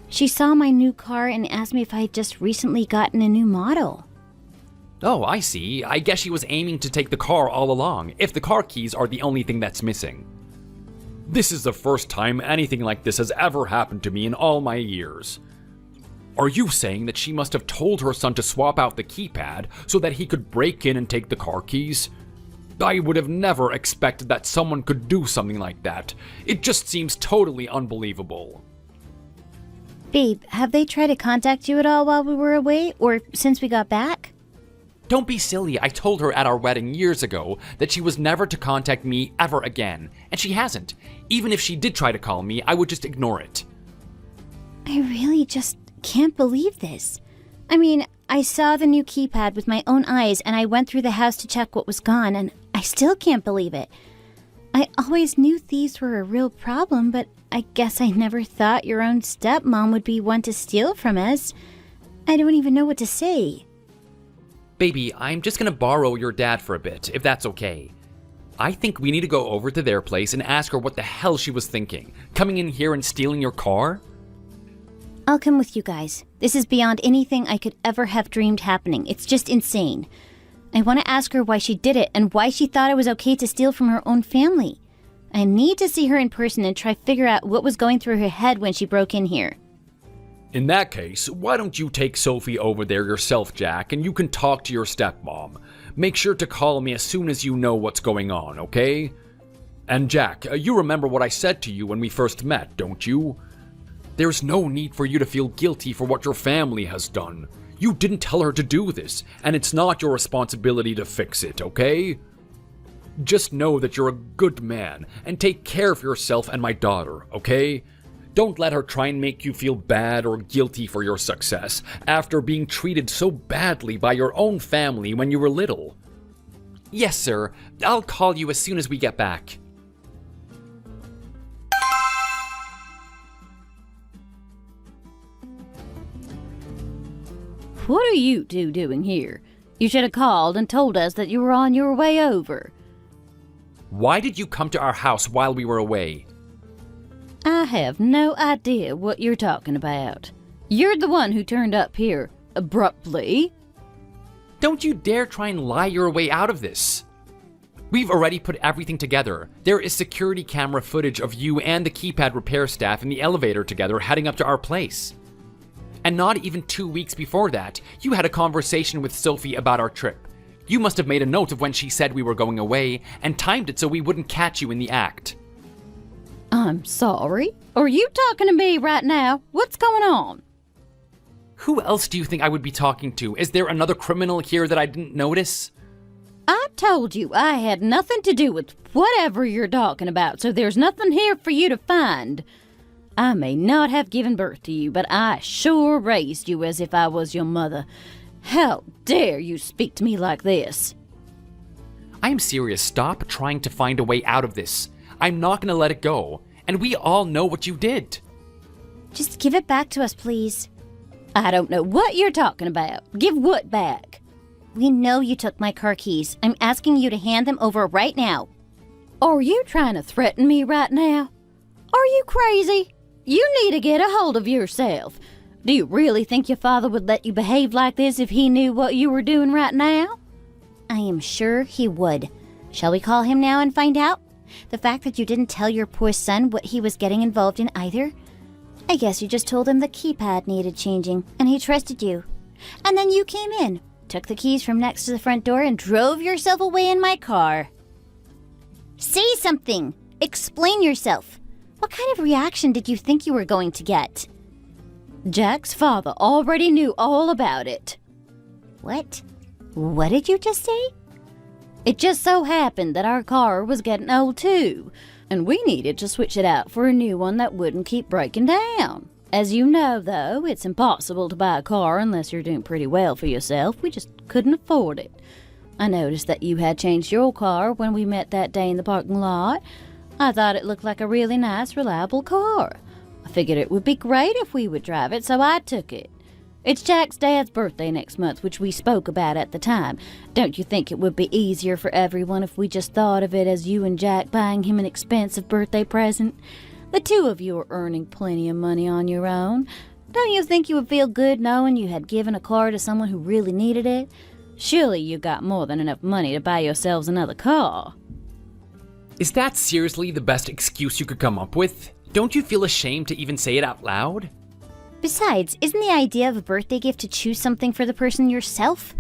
She saw my new car and asked me if I had just recently gotten a new model. Oh, I see. I guess she was aiming to take the car all along, if the car keys are the only thing that's missing. This is the first time anything like this has ever happened to me in all my years. Are you saying that she must have told her son to swap out the keypad so that he could break in and take the car keys? I would have never expected that someone could do something like that. It just seems totally unbelievable. Babe, have they tried to contact you at all while we were away, or since we got back? Don't be silly. I told her at our wedding years ago that she was never to contact me ever again, and she hasn't. Even if she did try to call me, I would just ignore it. I really just can't believe this. I mean, I saw the new keypad with my own eyes, and I went through the house to check what was gone, and I still can't believe it. I always knew thieves were a real problem, but I guess I never thought your own stepmom would be one to steal from us. I don't even know what to say. Baby, I'm just gonna borrow your dad for a bit, if that's okay. I think we need to go over to their place and ask her what the hell she was thinking. Coming in here and stealing your car? I'll come with you guys. This is beyond anything I could ever have dreamed happening. It's just insane. I want to ask her why she did it and why she thought it was okay to steal from her own family. I need to see her in person and try figure out what was going through her head when she broke in here. In that case, why don't you take Sophie over there yourself, Jack, and you can talk to your stepmom. Make sure to call me as soon as you know what's going on, okay? And Jack, you remember what I said to you when we first met, don't you? There's no need for you to feel guilty for what your family has done. You didn't tell her to do this, and it's not your responsibility to fix it, okay? Just know that you're a good man, and take care of yourself and my daughter, okay? Don't let her try and make you feel bad or guilty for your success after being treated so badly by your own family when you were little. Yes, sir. I'll call you as soon as we get back. What are you two doing here? You should have called and told us that you were on your way over. Why did you come to our house while we were away? I have no idea what you're talking about. You're the one who turned up here abruptly. Don't you dare try and lie your way out of this. We've already put everything together. There is security camera footage of you and the keypad repair staff in the elevator together heading up to our place. And not even 2 weeks before that, you had a conversation with Sophie about our trip. You must have made a note of when she said we were going away and timed it so we wouldn't catch you in the act. I'm sorry. Are you talking to me right now? What's going on? Who else do you think I would be talking to? Is there another criminal here that I didn't notice? I told you I had nothing to do with whatever you're talking about, so there's nothing here for you to find. I may not have given birth to you, but I sure raised you as if I was your mother. How dare you speak to me like this? I am serious. Stop trying to find a way out of this. I'm not going to let it go. And we all know what you did. Just give it back to us, please. I don't know what you're talking about. Give what back? We know you took my car keys. I'm asking you to hand them over right now. Are you trying to threaten me right now? Are you crazy? You need to get a hold of yourself. Do you really think your father would let you behave like this if he knew what you were doing right now? I am sure he would. Shall we call him now and find out? The fact that you didn't tell your poor son what he was getting involved in either? I guess you just told him the keypad needed changing, and he trusted you. And then you came in, took the keys from next to the front door, and drove yourself away in my car. Say something! Explain yourself! What kind of reaction did you think you were going to get? Jack's father already knew all about it. What? What did you just say? It just so happened that our car was getting old too, and we needed to switch it out for a new one that wouldn't keep breaking down. As you know, though, it's impossible to buy a car unless you're doing pretty well for yourself. We just couldn't afford it. I noticed that you had changed your car when we met that day in the parking lot. I thought it looked like a really nice, reliable car. I figured it would be great if we would drive it, so I took it. It's Jack's dad's birthday next month, which we spoke about at the time. Don't you think it would be easier for everyone if we just thought of it as you and Jack buying him an expensive birthday present? The two of you are earning plenty of money on your own. Don't you think you would feel good knowing you had given a car to someone who really needed it? Surely you got more than enough money to buy yourselves another car. Is that seriously the best excuse you could come up with? Don't you feel ashamed to even say it out loud? Besides, isn't the idea of a birthday gift to choose something for the person yourself?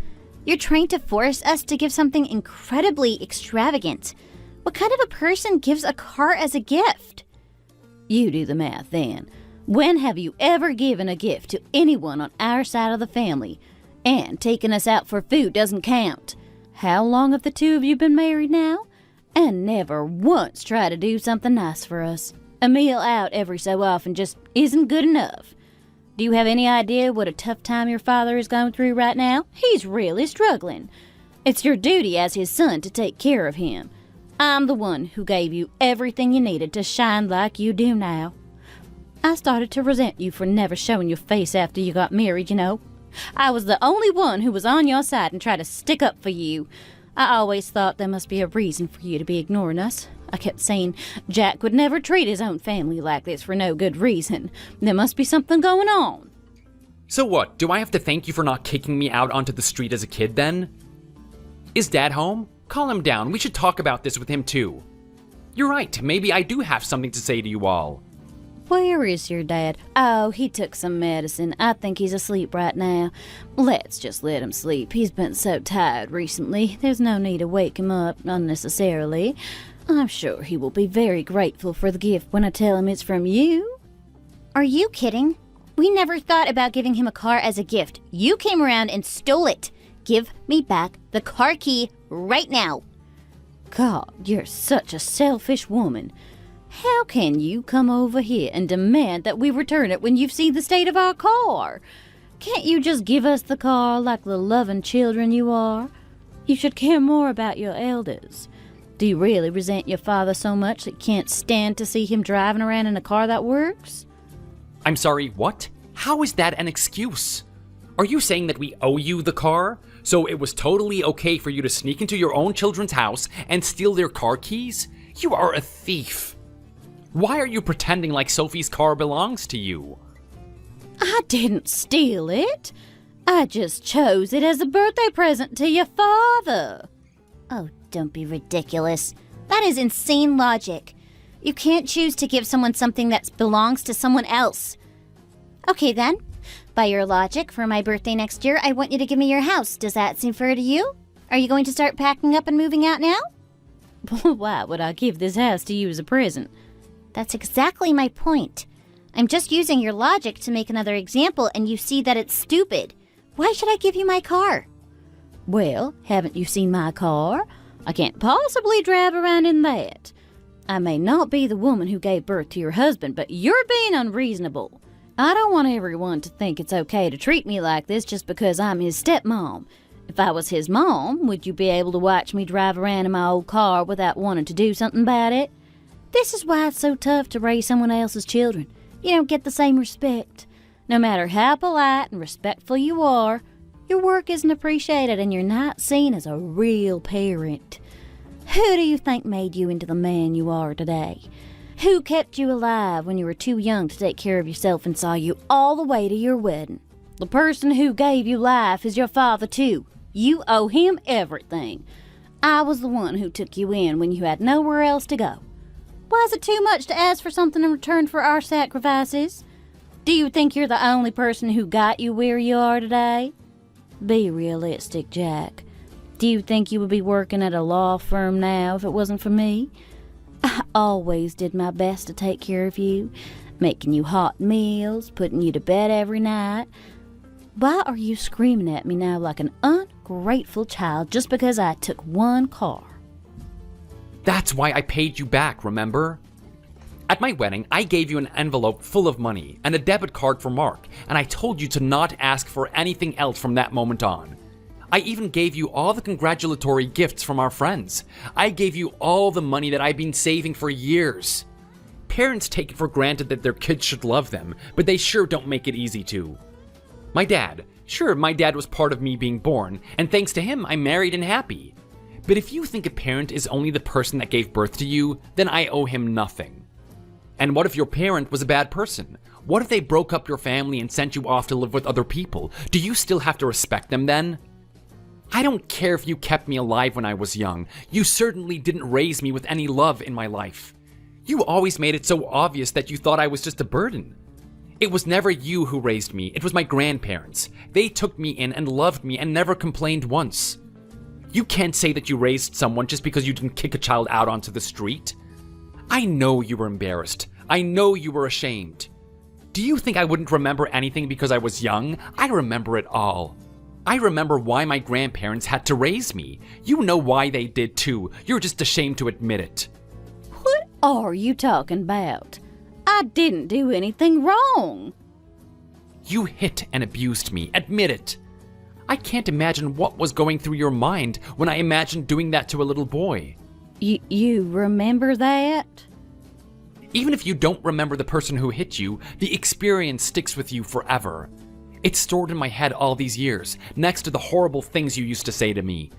You're trying to force us to give something incredibly extravagant. What kind of a person gives a car as a gift? You do the math then. When have you ever given a gift to anyone on our side of the family? And taking us out for food doesn't count. How long have the two of you been married now? And never once tried to do something nice for us. A meal out every so often just isn't good enough. Do you have any idea what a tough time your father is going through right now? He's really struggling. It's your duty as his son to take care of him. I'm the one who gave you everything you needed to shine like you do now. I started to resent you for never showing your face after you got married, you know. I was the only one who was on your side and tried to stick up for you. I always thought there must be a reason for you to be ignoring us. I kept saying Jack would never treat his own family like this for no good reason. There must be something going on. So what, do I have to thank you for not kicking me out onto the street as a kid then? Is Dad home? Call him down, we should talk about this with him too. You're right, maybe I do have something to say to you all. Where is your dad? Oh, he took some medicine. I think he's asleep right now. Let's just let him sleep. He's been so tired recently. There's no need to wake him up unnecessarily. I'm sure he will be very grateful for the gift when I tell him it's from you. Are you kidding? We never thought about giving him a car as a gift. You came around and stole it. Give me back the car key right now. God, you're such a selfish woman. How can you come over here and demand that we return it when you've seen the state of our car? Can't you just give us the car like the loving children you are? You should care more about your elders. Do you really resent your father so much that you can't stand to see him driving around in a car that works? I'm sorry, what? How is that an excuse? Are you saying that we owe you the car? So it was totally okay for you to sneak into your own children's house and steal their car keys? You are a thief. Why are you pretending like Sophie's car belongs to you? I didn't steal it. I just chose it as a birthday present to your father. Oh, don't be ridiculous. That is insane logic. You can't choose to give someone something that belongs to someone else. Okay then. By your logic, for my birthday next year, I want you to give me your house. Does that seem fair to you? Are you going to start packing up and moving out now? Why would I give this house to you as a present? That's exactly my point. I'm just using your logic to make another example, and you see that it's stupid. Why should I give you my car? Well, haven't you seen my car? I can't possibly drive around in that. I may not be the woman who gave birth to your husband, but you're being unreasonable. I don't want everyone to think it's okay to treat me like this just because I'm his stepmom. If I was his mom, would you be able to watch me drive around in my old car without wanting to do something about it? This is why it's so tough to raise someone else's children. You don't get the same respect. No matter how polite and respectful you are, your work isn't appreciated and you're not seen as a real parent. Who do you think made you into the man you are today? Who kept you alive when you were too young to take care of yourself and saw you all the way to your wedding? The person who gave you life is your father too. You owe him everything. I was the one who took you in when you had nowhere else to go. Was it too much to ask for something in return for our sacrifices? Do you think you're the only person who got you where you are today? Be realistic, Jack. Do you think you would be working at a law firm now if it wasn't for me? I always did my best to take care of you, making you hot meals, putting you to bed every night. Why are you screaming at me now like an ungrateful child just because I took one car. That's why I paid you back, remember? At my wedding, I gave you an envelope full of money and a debit card for Mark, and I told you to not ask for anything else from that moment on. I even gave you all the congratulatory gifts from our friends. I gave you all the money that I've been saving for years. Parents take it for granted that their kids should love them, but they sure don't make it easy to. My dad was part of me being born, and thanks to him, I'm married and happy. But if you think a parent is only the person that gave birth to you, then I owe him nothing. And what if your parent was a bad person? What if they broke up your family and sent you off to live with other people? Do you still have to respect them then? I don't care if you kept me alive when I was young. You certainly didn't raise me with any love in my life. You always made it so obvious that you thought I was just a burden. It was never you who raised me, it was my grandparents. They took me in and loved me and never complained once. You can't say that you raised someone just because you didn't kick a child out onto the street. I know you were embarrassed. I know you were ashamed. Do you think I wouldn't remember anything because I was young? I remember it all. I remember why my grandparents had to raise me. You know why they did too. You're just ashamed to admit it. What are you talking about? I didn't do anything wrong. You hit and abused me. Admit it. I can't imagine what was going through your mind when I imagined doing that to a little boy. You remember that? Even if you don't remember the person who hit you, the experience sticks with you forever. It's stored in my head all these years, next to the horrible things you used to say to me.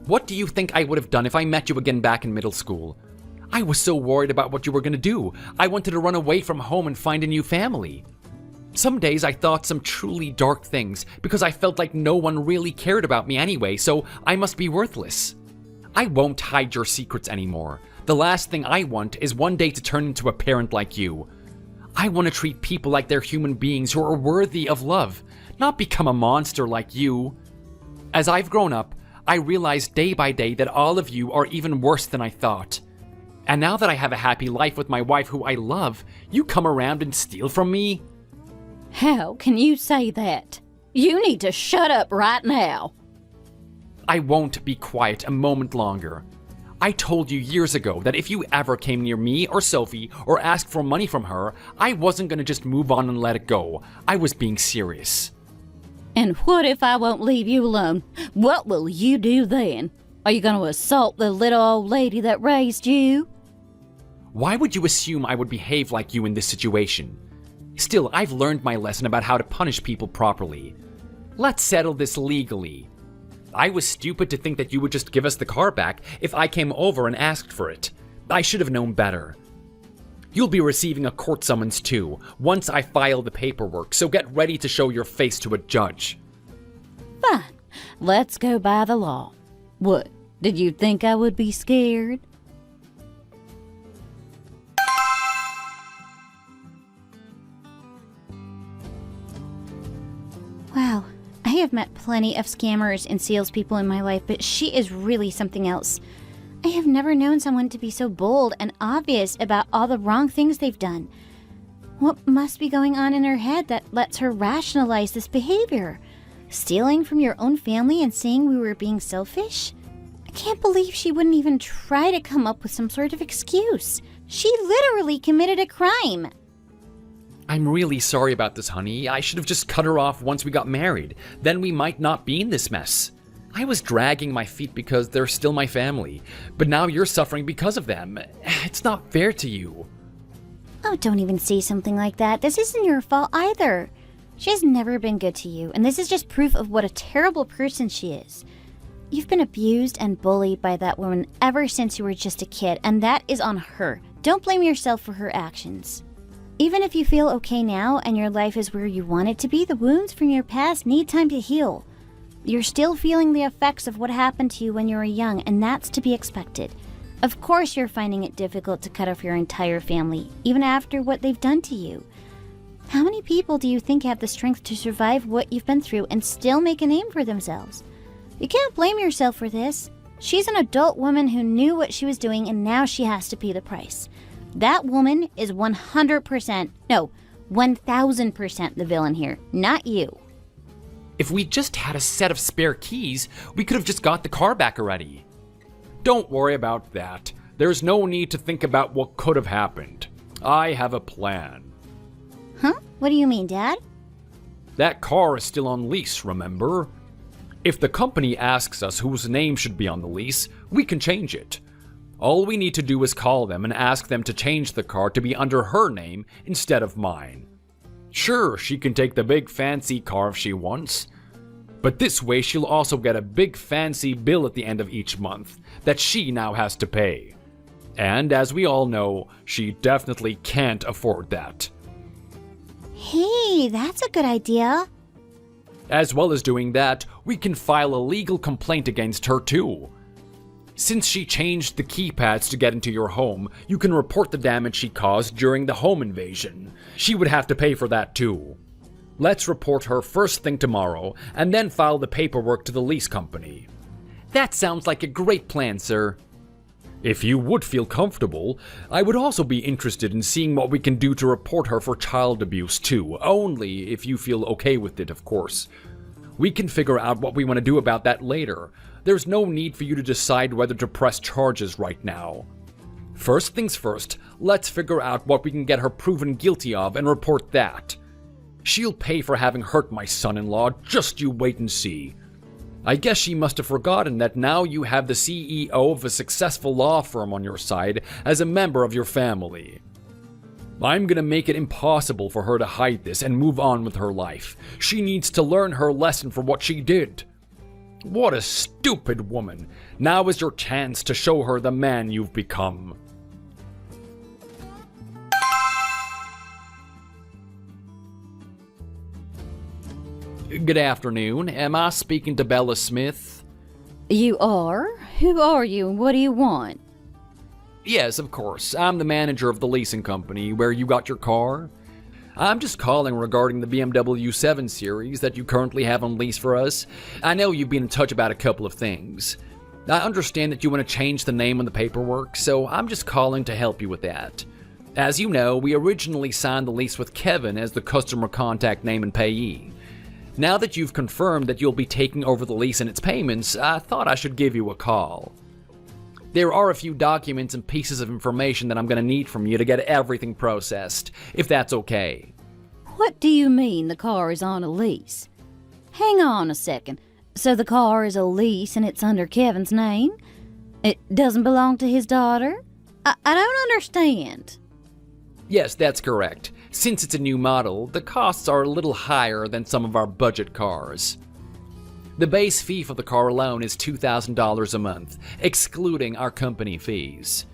What do you think I would have done if I met you again back in middle school? I was so worried about what you were going to do. I wanted to run away from home and find a new family. Some days I thought some truly dark things because I felt like no one really cared about me anyway, so I must be worthless. I won't hide your secrets anymore. The last thing I want is one day to turn into a parent like you. I want to treat people like they're human beings who are worthy of love, not become a monster like you. As I've grown up, I realize day by day that all of you are even worse than I thought. And now that I have a happy life with my wife who I love, you come around and steal from me? How can you say that? You need to shut up right now. I won't be quiet a moment longer. I told you years ago that if you ever came near me or Sophie or asked for money from her, I wasn't going to just move on and let it go. I was being serious. And what if I won't leave you alone? What will you do then? Are you going to assault the little old lady that raised you? Why would you assume I would behave like you in this situation? Still, I've learned my lesson about how to punish people properly. Let's settle this legally. I was stupid to think that you would just give us the car back if I came over and asked for it. I should have known better. You'll be receiving a court summons too, once I file the paperwork, so get ready to show your face to a judge. Fine. Let's go by the law. What, did you think I would be scared? Wow, I have met plenty of scammers and salespeople in my life, but she is really something else. I have never known someone to be so bold and obvious about all the wrong things they've done. What must be going on in her head that lets her rationalize this behavior? Stealing from your own family and saying we were being selfish? I can't believe she wouldn't even try to come up with some sort of excuse. She literally committed a crime. I'm really sorry about this, honey. I should have just cut her off once we got married. Then we might not be in this mess. I was dragging my feet because they're still my family. But now you're suffering because of them. It's not fair to you. Oh, don't even say something like that. This isn't your fault either. She has never been good to you, and this is just proof of what a terrible person she is. You've been abused and bullied by that woman ever since you were just a kid, and that is on her. Don't blame yourself for her actions. Even if you feel okay now and your life is where you want it to be, the wounds from your past need time to heal. You're still feeling the effects of what happened to you when you were young, and that's to be expected. Of course you're finding it difficult to cut off your entire family, even after what they've done to you. How many people do you think have the strength to survive what you've been through and still make a name for themselves? You can't blame yourself for this. She's an adult woman who knew what she was doing, and now she has to pay the price. That woman is 1000% the villain here, not you. If we just had a set of spare keys, we could have just got the car back already. Don't worry about that. There's no need to think about what could have happened. I have a plan. Huh? What do you mean, Dad? That car is still on lease, remember? If the company asks us whose name should be on the lease, we can change it. All we need to do is call them and ask them to change the car to be under her name instead of mine. Sure, she can take the big fancy car if she wants, but this way she'll also get a big fancy bill at the end of each month that she now has to pay. And as we all know, she definitely can't afford that. Hey, that's a good idea. As well as doing that, we can file a legal complaint against her too. Since she changed the keypads to get into your home, you can report the damage she caused during the home invasion. She would have to pay for that too. Let's report her first thing tomorrow, and then file the paperwork to the lease company. That sounds like a great plan, sir. If you would feel comfortable, I would also be interested in seeing what we can do to report her for child abuse too, only if you feel okay with it, of course. We can figure out what we want to do about that later. There's no need for you to decide whether to press charges right now. First things first, let's figure out what we can get her proven guilty of and report that. She'll pay for having hurt my son-in-law, just you wait and see. I guess she must have forgotten that now you have the CEO of a successful law firm on your side as a member of your family. I'm gonna make it impossible for her to hide this and move on with her life. She needs to learn her lesson for what she did. What a stupid woman. Now is your chance to show her the man you've become. Good afternoon. Am I speaking to Bella Smith? You are? Who are you and what do you want? Yes, of course. I'm the manager of the leasing company where you got your car. I'm just calling regarding the BMW 7 Series that you currently have on lease for us. I know you've been in touch about a couple of things. I understand that you want to change the name on the paperwork, so I'm just calling to help you with that. As you know, we originally signed the lease with Kevin as the customer contact name and payee. Now that you've confirmed that you'll be taking over the lease and its payments, I thought I should give you a call. There are a few documents and pieces of information that I'm going to need from you to get everything processed, if that's okay. What do you mean the car is on a lease? Hang on a second. So the car is a lease and it's under Kevin's name? It doesn't belong to his daughter? I don't understand. Yes, that's correct. Since it's a new model, the costs are a little higher than some of our budget cars. The base fee for the car alone is $2,000 a month, excluding our company fees.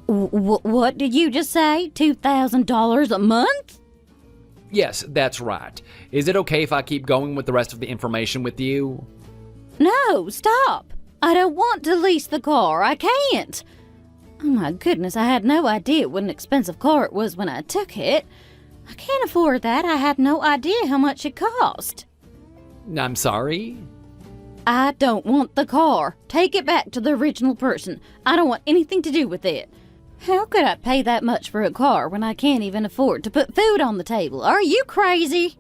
What did you just say? $2,000 a month? Yes, that's right. Is it okay if I keep going with the rest of the information with you? No, stop. I don't want to lease the car. I can't. Oh my goodness, I had no idea what an expensive car it was when I took it. I can't afford that. I had no idea how much it cost. I'm sorry? I don't want the car. Take it back to the original person. I don't want anything to do with it. How could I pay that much for a car when I can't even afford to put food on the table? Are you crazy?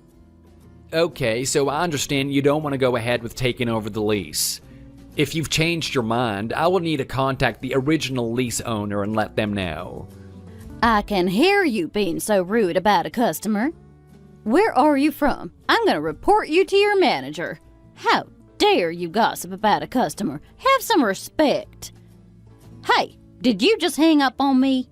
Okay, so I understand you don't want to go ahead with taking over the lease. If you've changed your mind, I will need to contact the original lease owner and let them know. I can hear you being so rude about a customer. Where are you from? I'm going to report you to your manager. How dare you gossip about a customer? Have some respect. Hey, did you just hang up on me?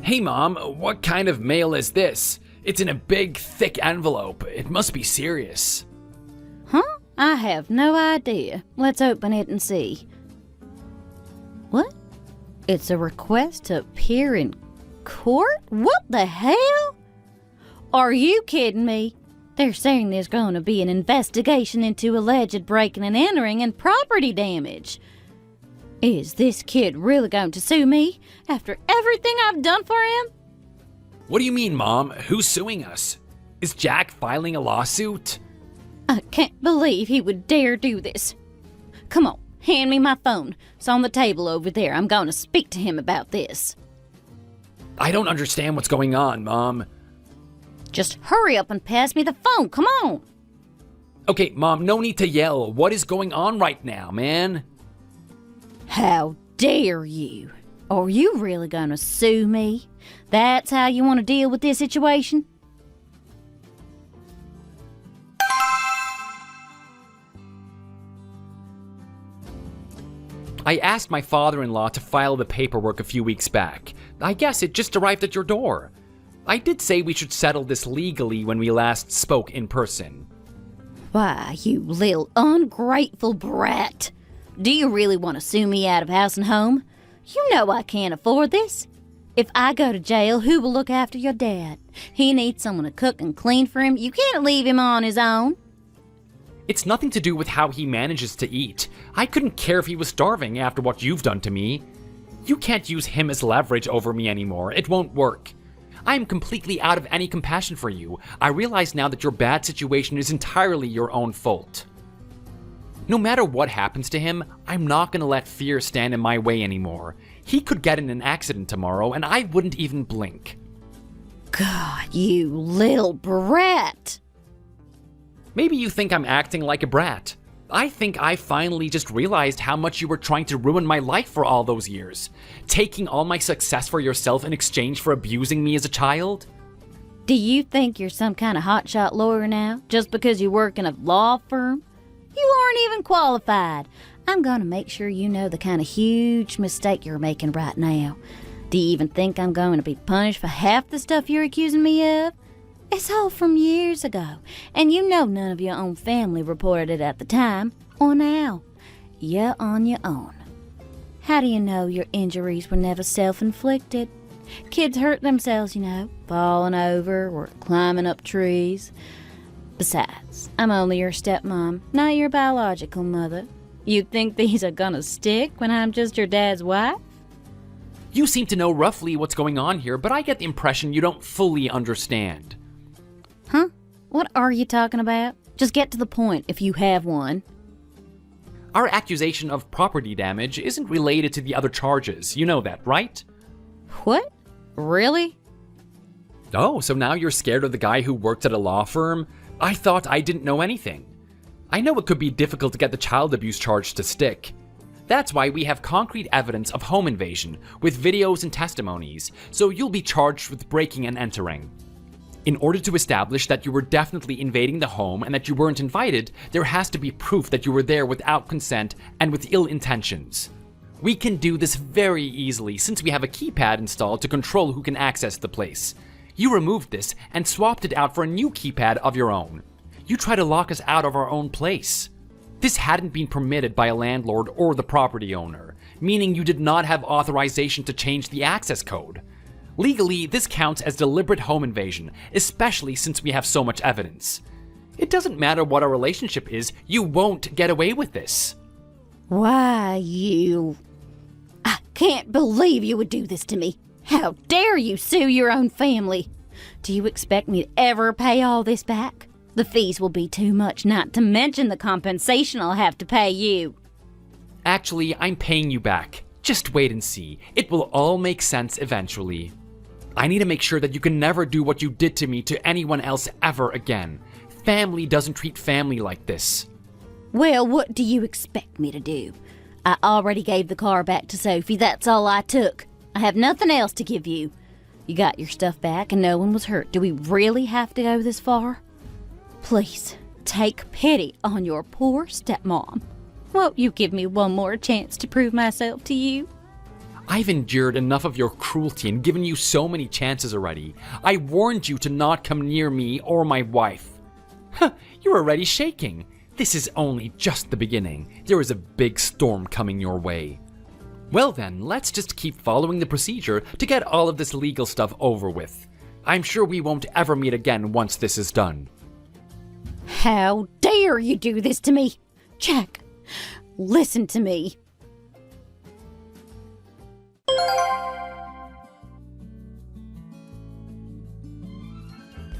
Hey Mom, what kind of mail is this? It's in a big, thick envelope. It must be serious. Huh? I have no idea. Let's open it and see. What? It's a request to appear in court? What the hell? Are you kidding me? They're saying there's going to be an investigation into alleged breaking and entering and property damage. Is this kid really going to sue me after everything I've done for him? What do you mean, Mom? Who's suing us? Is Jack filing a lawsuit? I can't believe he would dare do this. Come on, hand me my phone. It's on the table over there. I'm going to speak to him about this. I don't understand what's going on, Mom. Just hurry up and pass me the phone. Come on. Okay, Mom, no need to yell. What is going on right now, man? How dare you? Are you really gonna sue me? That's how you want to deal with this situation? I asked my father-in-law to file the paperwork a few weeks back. I guess it just arrived at your door. I did say we should settle this legally when we last spoke in person. Why, you little ungrateful brat. Do you really want to sue me out of house and home? You know I can't afford this. If I go to jail, who will look after your dad? He needs someone to cook and clean for him. You can't leave him on his own. It's nothing to do with how he manages to eat. I couldn't care if he was starving after what you've done to me. You can't use him as leverage over me anymore. It won't work. I am completely out of any compassion for you. I realize now that your bad situation is entirely your own fault. No matter what happens to him, I'm not going to let fear stand in my way anymore. He could get in an accident tomorrow, and I wouldn't even blink. God, you little brat. Maybe you think I'm acting like a brat. I think I finally just realized how much you were trying to ruin my life for all those years. Taking all my success for yourself in exchange for abusing me as a child? Do you think you're some kind of hotshot lawyer now, just because you work in a law firm? You aren't even qualified. I'm gonna make sure you know the kind of huge mistake you're making right now. Do you even think I'm going to be punished for half the stuff you're accusing me of? It's all from years ago, and you know none of your own family reported it at the time, or now. You're on your own. How do you know your injuries were never self-inflicted? Kids hurt themselves, you know, falling over or climbing up trees. Besides, I'm only your stepmom, not your biological mother. You think these are gonna stick when I'm just your dad's wife? You seem to know roughly what's going on here, but I get the impression you don't fully understand. Huh? What are you talking about? Just get to the point if you have one. Our accusation of property damage isn't related to the other charges. You know that, right? What? Really? Oh, so now you're scared of the guy who worked at a law firm? I thought I didn't know anything. I know it could be difficult to get the child abuse charge to stick. That's why we have concrete evidence of home invasion, with videos and testimonies, so you'll be charged with breaking and entering. In order to establish that you were definitely invading the home and that you weren't invited, there has to be proof that you were there without consent and with ill intentions. We can do this very easily since we have a keypad installed to control who can access the place. You removed this and swapped it out for a new keypad of your own. You try to lock us out of our own place. This hadn't been permitted by a landlord or the property owner, meaning you did not have authorization to change the access code. Legally, this counts as deliberate home invasion, especially since we have so much evidence. It doesn't matter what our relationship is, you won't get away with this. Why, you... I can't believe you would do this to me. How dare you sue your own family? Do you expect me to ever pay all this back? The fees will be too much, not to mention the compensation I'll have to pay you. Actually, I'm paying you back. Just wait and see. It will all make sense eventually. I need to make sure that you can never do what you did to me to anyone else ever again. Family doesn't treat family like this. Well, what do you expect me to do? I already gave the car back to Sophie. That's all I took. I have nothing else to give you. You got your stuff back and no one was hurt. Do we really have to go this far? Please, take pity on your poor stepmom. Won't you give me one more chance to prove myself to you? I've endured enough of your cruelty and given you so many chances already. I warned you to not come near me or my wife. Huh, you're already shaking. This is only just the beginning. There is a big storm coming your way. Well then, let's just keep following the procedure to get all of this legal stuff over with. I'm sure we won't ever meet again once this is done. How dare you do this to me? Jack, listen to me.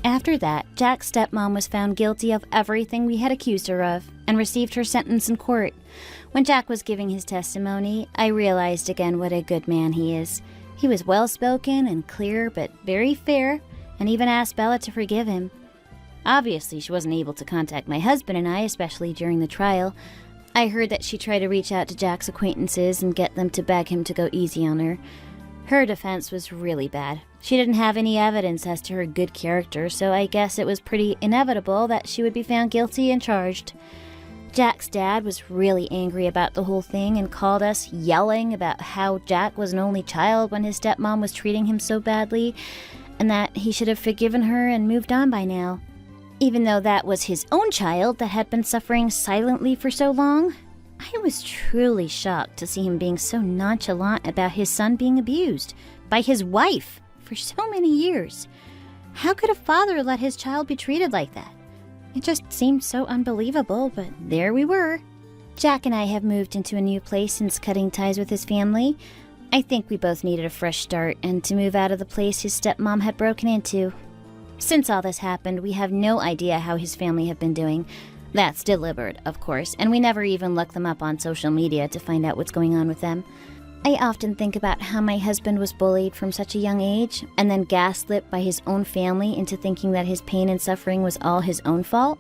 After that, Jack's stepmom was found guilty of everything we had accused her of and received her sentence in court. When Jack was giving his testimony, I realized again what a good man he is. He was well-spoken and clear, but very fair, and even asked Bella to forgive him. Obviously, she wasn't able to contact my husband and I, especially during the trial. I heard that she tried to reach out to Jack's acquaintances and get them to beg him to go easy on her. Her defense was really bad. She didn't have any evidence as to her good character, so I guess it was pretty inevitable that she would be found guilty and charged. Jack's dad was really angry about the whole thing and called us, yelling about how Jack was an only child when his stepmom was treating him so badly, and that he should have forgiven her and moved on by now. Even though that was his own child that had been suffering silently for so long, I was truly shocked to see him being so nonchalant about his son being abused by his wife for so many years. How could a father let his child be treated like that? It just seemed so unbelievable, but there we were. Jack and I have moved into a new place since cutting ties with his family. I think we both needed a fresh start and to move out of the place his stepmom had broken into. Since all this happened, we have no idea how his family have been doing. That's deliberate, of course, and we never even look them up on social media to find out what's going on with them. I often think about how my husband was bullied from such a young age, and then gaslit by his own family into thinking that his pain and suffering was all his own fault.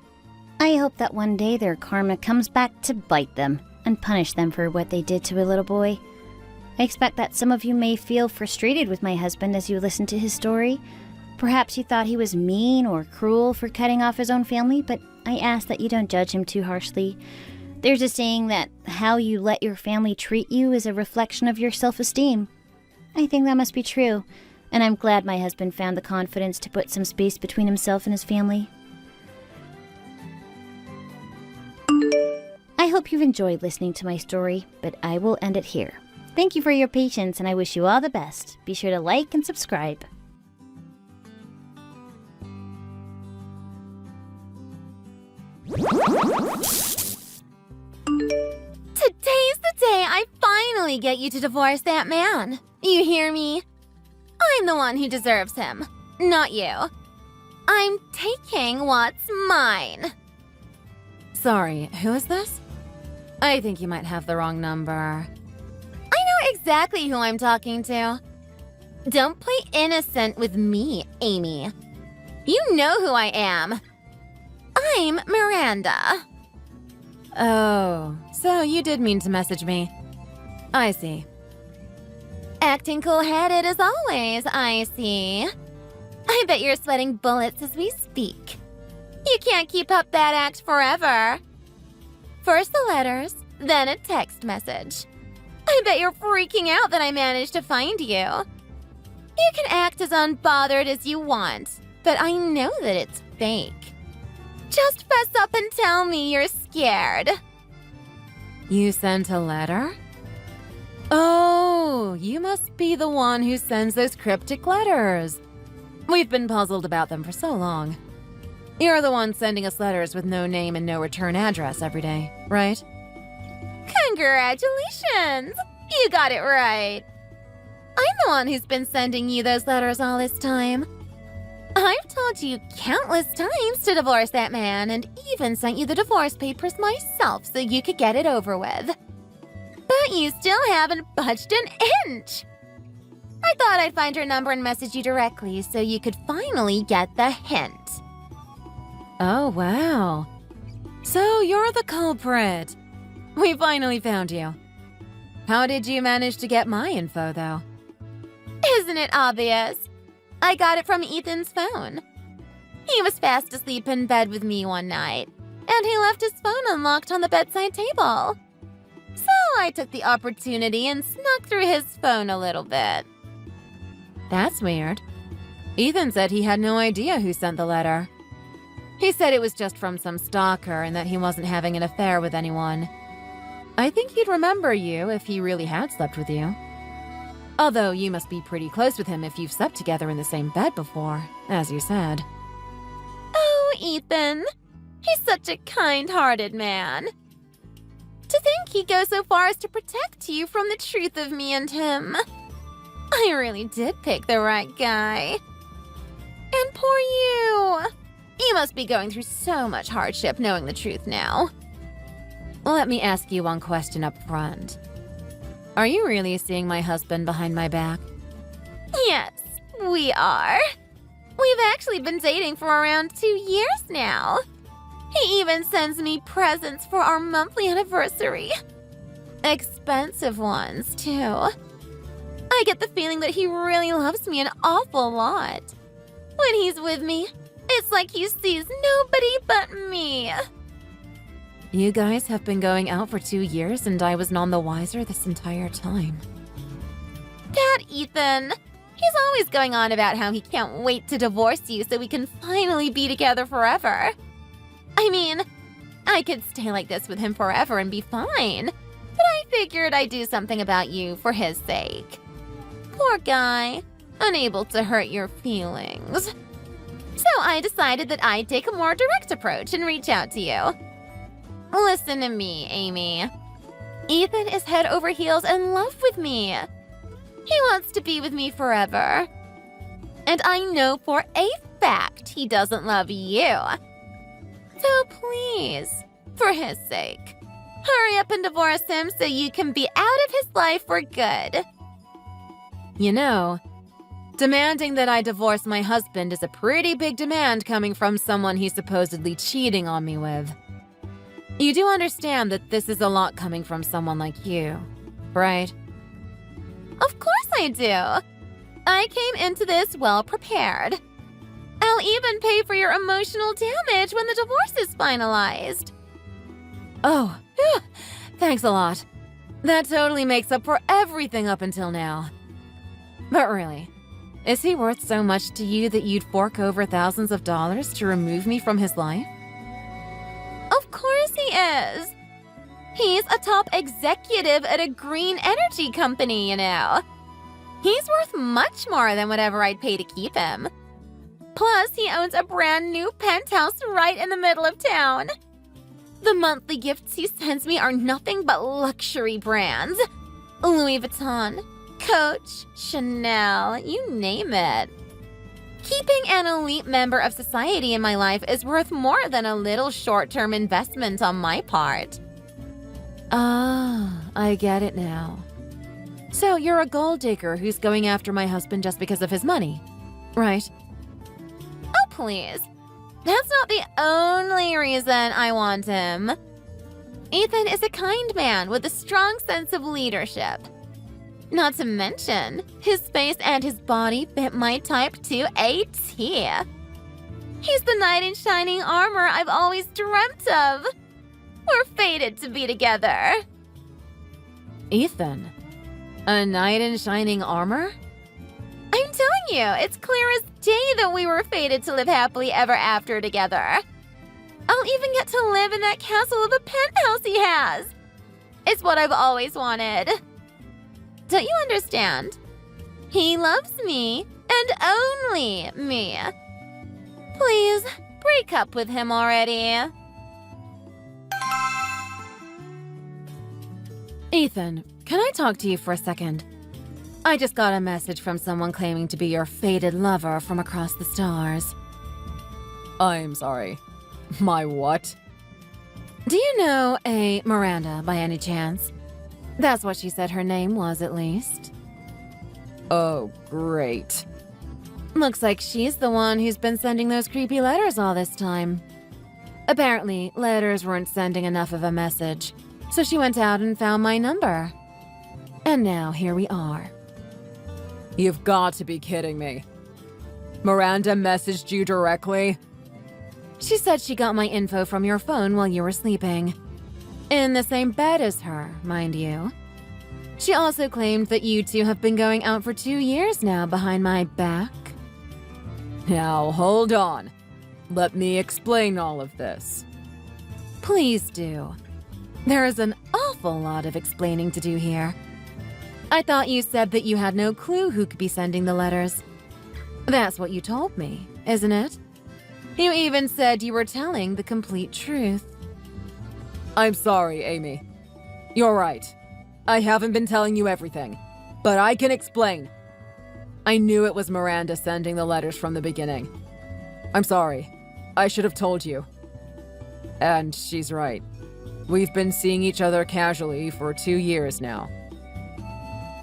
I hope that one day their karma comes back to bite them and punish them for what they did to a little boy. I expect that some of you may feel frustrated with my husband as you listen to his story. Perhaps you thought he was mean or cruel for cutting off his own family, but I ask that you don't judge him too harshly. There's a saying that how you let your family treat you is a reflection of your self-esteem. I think that must be true, and I'm glad my husband found the confidence to put some space between himself and his family. I hope you've enjoyed listening to my story, but I will end it here. Thank you for your patience, and I wish you all the best. Be sure to like and subscribe. Today's the day I finally get you to divorce that man. You hear me? I'm the one who deserves him, not you. I'm taking what's mine. Sorry, who is this? I think you might have the wrong number. I know exactly who I'm talking to. Don't play innocent with me, Amy. You know who I am. I'm Miranda. Oh, so you did mean to message me. I see. Acting cool-headed as always, I see. I bet you're sweating bullets as we speak. You can't keep up that act forever. First the letters, then a text message. I bet you're freaking out that I managed to find you. You can act as unbothered as you want, but I know that it's fake. Just fess up and tell me you're scared. You sent a letter? Oh, you must be the one who sends those cryptic letters. We've been puzzled about them for so long. You're the one sending us letters with no name and no return address every day, right? Congratulations! You got it right. I'm the one who's been sending you those letters all this time. I've told you countless times to divorce that man and even sent you the divorce papers myself so you could get it over with. But you still haven't budged an inch. I thought I'd find your number and message you directly so you could finally get the hint. Oh, wow. So you're the culprit. We finally found you. How did you manage to get my info, though? Isn't it obvious? I got it from Ethan's phone. He was fast asleep in bed with me one night, and he left his phone unlocked on the bedside table. So I took the opportunity and snuck through his phone a little bit. That's weird. Ethan said he had no idea who sent the letter. He said it was just from some stalker and that he wasn't having an affair with anyone. I think he'd remember you if he really had slept with you. Although you must be pretty close with him if you've slept together in the same bed before, as you said. Oh, Ethan. He's such a kind-hearted man. To think he'd go so far as to protect you from the truth of me and him. I really did pick the right guy. And poor you. You must be going through so much hardship knowing the truth now. Let me ask you one question up front. Are you really seeing my husband behind my back? Yes, we are. We've actually been dating for around 2 years now. He even sends me presents for our monthly anniversary. Expensive ones, too. I get the feeling that he really loves me an awful lot. When he's with me, it's like he sees nobody but me. You guys have been going out for 2 years and I was none the wiser this entire time. That Ethan. He's always going on about how he can't wait to divorce you so we can finally be together forever. I mean, I could stay like this with him forever and be fine. But I figured I'd do something about you for his sake. Poor guy, unable to hurt your feelings. So I decided that I'd take a more direct approach and reach out to you. Listen to me, Amy. Ethan is head over heels in love with me. He wants to be with me forever. And I know for a fact he doesn't love you. So please, for his sake, hurry up and divorce him so you can be out of his life for good. You know, demanding that I divorce my husband is a pretty big demand coming from someone he's supposedly cheating on me with. You do understand that this is a lot coming from someone like you, right? Of course I do. I came into this well prepared. I'll even pay for your emotional damage when the divorce is finalized. Oh, phew, thanks a lot. That totally makes up for everything up until now. But really, is he worth so much to you that you'd fork over thousands of dollars to remove me from his life? Of course he is. He's a top executive at a green energy company, you know. He's worth much more than whatever I'd pay to keep him. Plus, he owns a brand new penthouse right in the middle of town. The monthly gifts he sends me are nothing but luxury brands. Louis Vuitton, Coach, Chanel, you name it. Keeping an elite member of society in my life is worth more than a little short-term investment on my part. Ah, I get it now. So you're a gold digger who's going after my husband just because of his money, right? Oh, please. That's not the only reason I want him. Ethan is a kind man with a strong sense of leadership. Not to mention, his face and his body fit my type to a T. He's the knight in shining armor I've always dreamt of. We're fated to be together. Ethan, a knight in shining armor? I'm telling you, it's clear as day that we were fated to live happily ever after together. I'll even get to live in that castle of a penthouse he has. It's what I've always wanted. Don't you understand? He loves me, and only me. Please, break up with him already. Ethan, can I talk to you for a second? I just got a message from someone claiming to be your fated lover from across the stars. I'm sorry. My what? Do you know a Miranda by any chance? That's what she said her name was, at least. Oh, great. Looks like she's the one who's been sending those creepy letters all this time. Apparently, letters weren't sending enough of a message, so she went out and found my number. And now here we are. You've got to be kidding me. Miranda messaged you directly? She said she got my info from your phone while you were sleeping. In the same bed as her, mind you. She also claimed that you two have been going out for 2 years now behind my back. Now, hold on. Let me explain all of this. Please do. There is an awful lot of explaining to do here. I thought you said that you had no clue who could be sending the letters. That's what you told me, isn't it? You even said you were telling the complete truth. I'm sorry, Amy. You're right. I haven't been telling you everything, but I can explain. I knew it was Miranda sending the letters from the beginning. I'm sorry. I should have told you. And she's right. We've been seeing each other casually for 2 years now.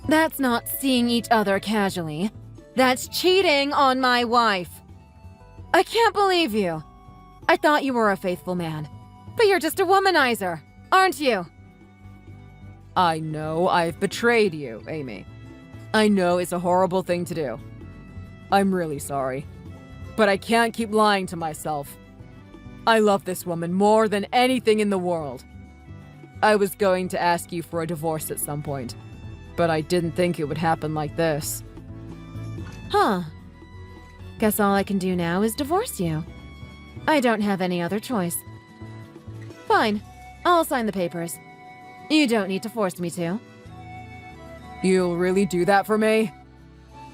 That's not seeing each other casually. That's cheating on my wife. I can't believe you. I thought you were a faithful man, but you're just a womanizer, aren't you? I know I've betrayed you, Amy. I know it's a horrible thing to do. I'm really sorry, but I can't keep lying to myself. I love this woman more than anything in the world. I was going to ask you for a divorce at some point, but I didn't think it would happen like this. Huh. Guess all I can do now is divorce you. I don't have any other choice. Fine. I'll sign the papers. You don't need to force me to. You'll really do that for me?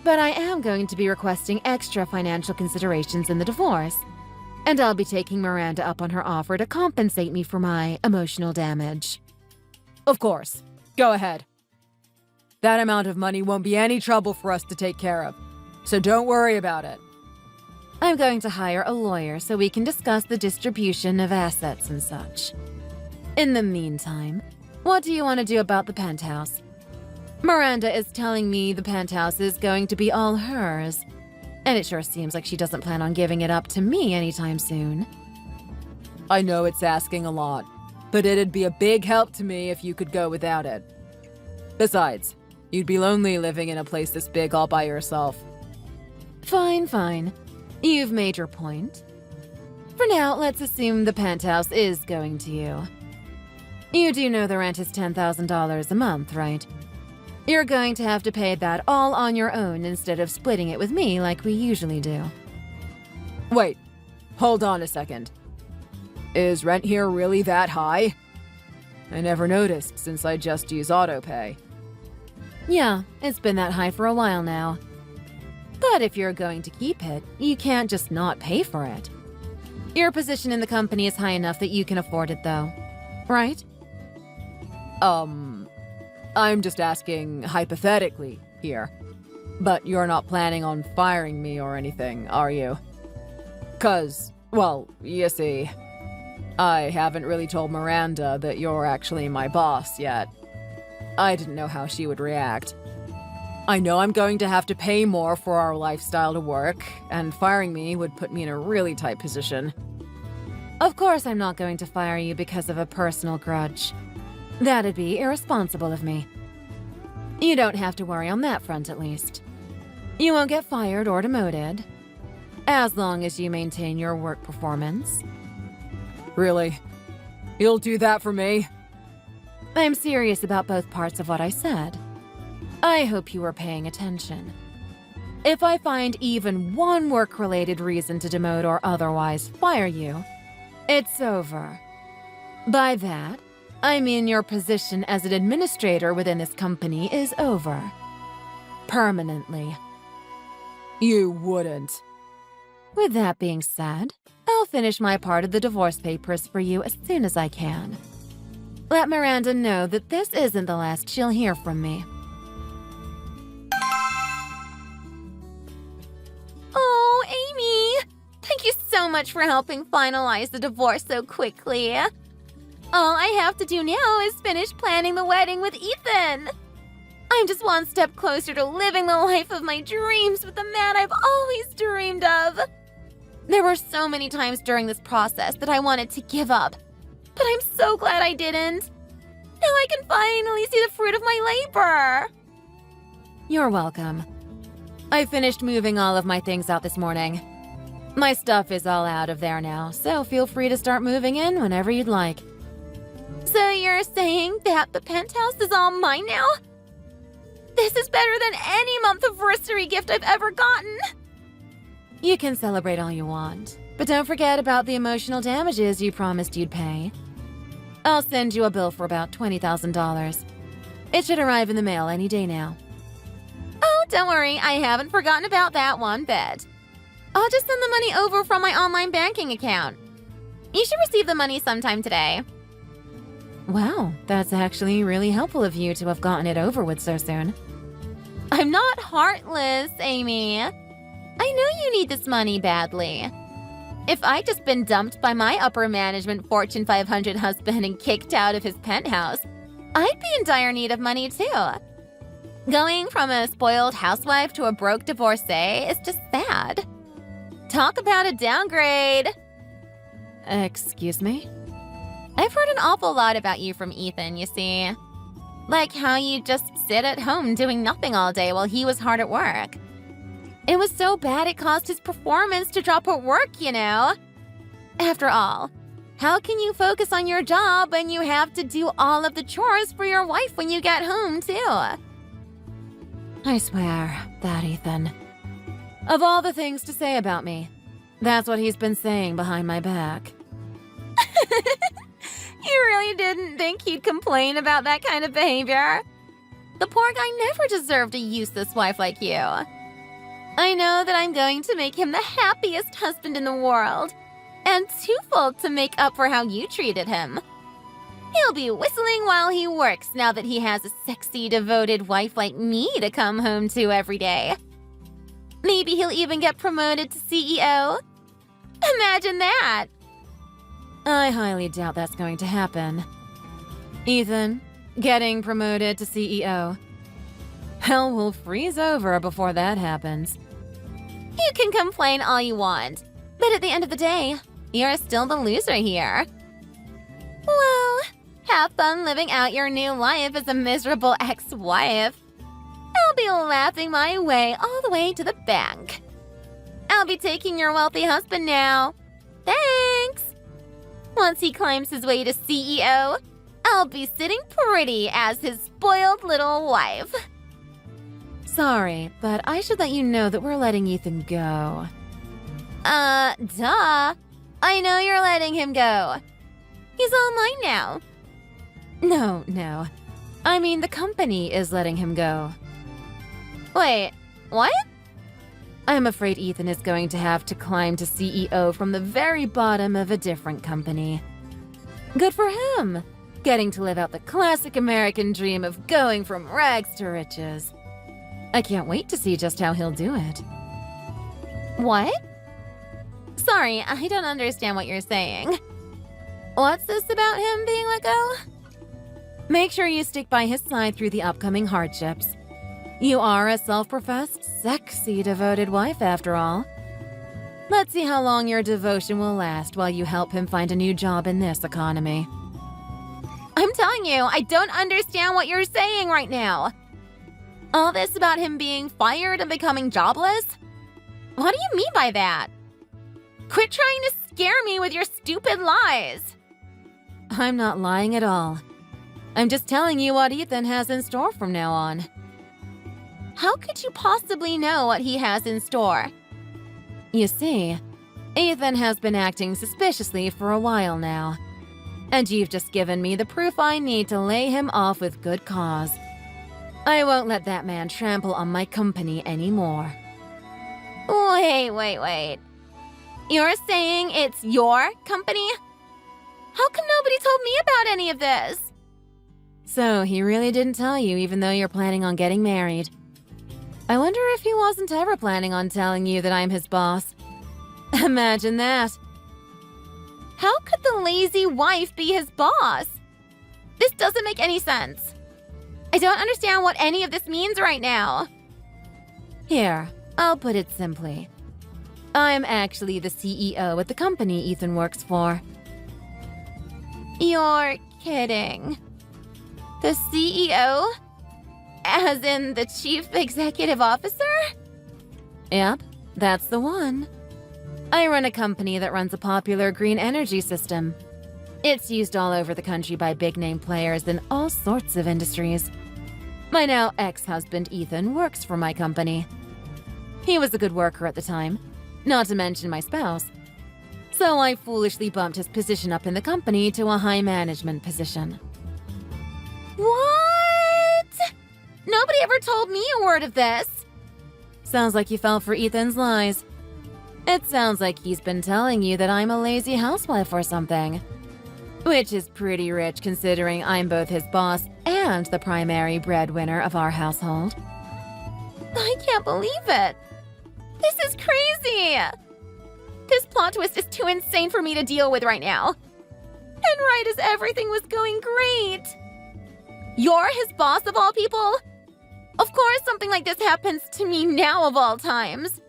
But I am going to be requesting extra financial considerations in the divorce. And I'll be taking Miranda up on her offer to compensate me for my emotional damage. Of course. Go ahead. That amount of money won't be any trouble for us to take care of, so don't worry about it. I'm going to hire a lawyer so we can discuss the distribution of assets and such. In the meantime, what do you want to do about the penthouse? Miranda is telling me the penthouse is going to be all hers, and it sure seems like she doesn't plan on giving it up to me anytime soon. I know it's asking a lot, but it'd be a big help to me if you could go without it. Besides, you'd be lonely living in a place this big all by yourself. Fine, fine. You've made your point. For now, let's assume the penthouse is going to you. You do know the rent is $10,000 a month, right? You're going to have to pay that all on your own instead of splitting it with me like we usually do. Wait, hold on a second. Is rent here really that high? I never noticed since I just use autopay. Yeah, it's been that high for a while now. But if you're going to keep it, you can't just not pay for it. Your position in the company is high enough that you can afford it, though. Right? I'm just asking hypothetically here. But you're not planning on firing me or anything, are you? 'Cause, well, you see, I haven't really told Miranda that you're actually my boss yet. I didn't know how she would react. I know I'm going to have to pay more for our lifestyle to work, and firing me would put me in a really tight position. Of course I'm not going to fire you because of a personal grudge. That'd be irresponsible of me. You don't have to worry on that front, at least. You won't get fired or demoted, as long as you maintain your work performance. Really? You'll do that for me? I'm serious about both parts of what I said. I hope you were paying attention. If I find even one work-related reason to demote or otherwise fire you, it's over. By that, I mean your position as an administrator within this company is over. Permanently. You wouldn't. With that being said, I'll finish my part of the divorce papers for you as soon as I can. Let Miranda know that this isn't the last she'll hear from me. Oh, Amy! Thank you so much for helping finalize the divorce so quickly. All I have to do now is finish planning the wedding with Ethan. I'm just one step closer to living the life of my dreams with the man I've always dreamed of. There were so many times during this process that I wanted to give up, but I'm so glad I didn't. Now I can finally see the fruit of my labor. You're welcome. I finished moving all of my things out this morning. My stuff is all out of there now, so feel free to start moving in whenever you'd like. So you're saying that the penthouse is all mine now? This is better than any month-anniversary gift I've ever gotten. You can celebrate all you want, but don't forget about the emotional damages you promised you'd pay. I'll send you a bill for about $20,000. It should arrive in the mail any day now. Oh, don't worry, I haven't forgotten about that one bit. I'll just send the money over from my online banking account. You should receive the money sometime today. Wow, that's actually really helpful of you to have gotten it over with so soon. I'm not heartless, Amy. I know you need this money badly. If I'd just been dumped by my upper management Fortune 500 husband and kicked out of his penthouse, I'd be in dire need of money too. Going from a spoiled housewife to a broke divorcee is just sad. Talk about a downgrade. Excuse me? I've heard an awful lot about you from Ethan, you see. Like how you just sit at home doing nothing all day while he was hard at work. It was so bad it caused his performance to drop at work, you know? After all, how can you focus on your job when you have to do all of the chores for your wife when you get home, too? I swear, that Ethan. Of all the things to say about me, that's what he's been saying behind my back. You really didn't think he'd complain about that kind of behavior? The poor guy never deserved a useless wife like you. I know that I'm going to make him the happiest husband in the world, and twofold to make up for how you treated him. He'll be whistling while he works now that he has a sexy, devoted wife like me to come home to every day. Maybe he'll even get promoted to CEO. Imagine that! I highly doubt that's going to happen. Ethan, getting promoted to CEO. Hell will freeze over before that happens. You can complain all you want, but at the end of the day, you're still the loser here. Well, have fun living out your new life as a miserable ex-wife. I'll be laughing my way all the way to the bank. I'll be taking your wealthy husband now. Thanks! Once he climbs his way to CEO, I'll be sitting pretty as his spoiled little wife. Sorry, but I should let you know that we're letting Ethan go. Duh. I know you're letting him go. He's all mine now. No. I mean, the company is letting him go. Wait, what? I'm afraid Ethan is going to have to climb to CEO from the very bottom of a different company. Good for him! Getting to live out the classic American dream of going from rags to riches. I can't wait to see just how he'll do it. What? Sorry, I don't understand what you're saying. What's this about him being let go? Make sure you stick by his side through the upcoming hardships. You are a self-professed, sexy, devoted wife, after all. Let's see how long your devotion will last while you help him find a new job in this economy. I'm telling you, I don't understand what you're saying right now. All this about him being fired and becoming jobless? What do you mean by that? Quit trying to scare me with your stupid lies. I'm not lying at all. I'm just telling you what Ethan has in store from now on. How could you possibly know what he has in store? You see, Ethan has been acting suspiciously for a while now. And you've just given me the proof I need to lay him off with good cause. I won't let that man trample on my company anymore. Wait. You're saying it's your company? How come nobody told me about any of this? So he really didn't tell you even though you're planning on getting married. I wonder if he wasn't ever planning on telling you that I'm his boss. Imagine that. How could the lazy wife be his boss? This doesn't make any sense. I don't understand what any of this means right now. Here, I'll put it simply. I'm actually the CEO at the company Ethan works for. You're kidding. The CEO? As in the Chief Executive Officer? Yep, that's the one. I run a company that runs a popular green energy system. It's used all over the country by big-name players in all sorts of industries. My now ex-husband Ethan works for my company. He was a good worker at the time, not to mention my spouse. So I foolishly bumped his position up in the company to a high management position. What? Nobody ever told me a word of this. Sounds like you fell for Ethan's lies. It sounds like he's been telling you that I'm a lazy housewife or something. Which is pretty rich considering I'm both his boss and the primary breadwinner of our household. I can't believe it. This is crazy. This plot twist is too insane for me to deal with right now. And right as everything was going great. You're his boss of all people? Of course something like this happens to me now of all times.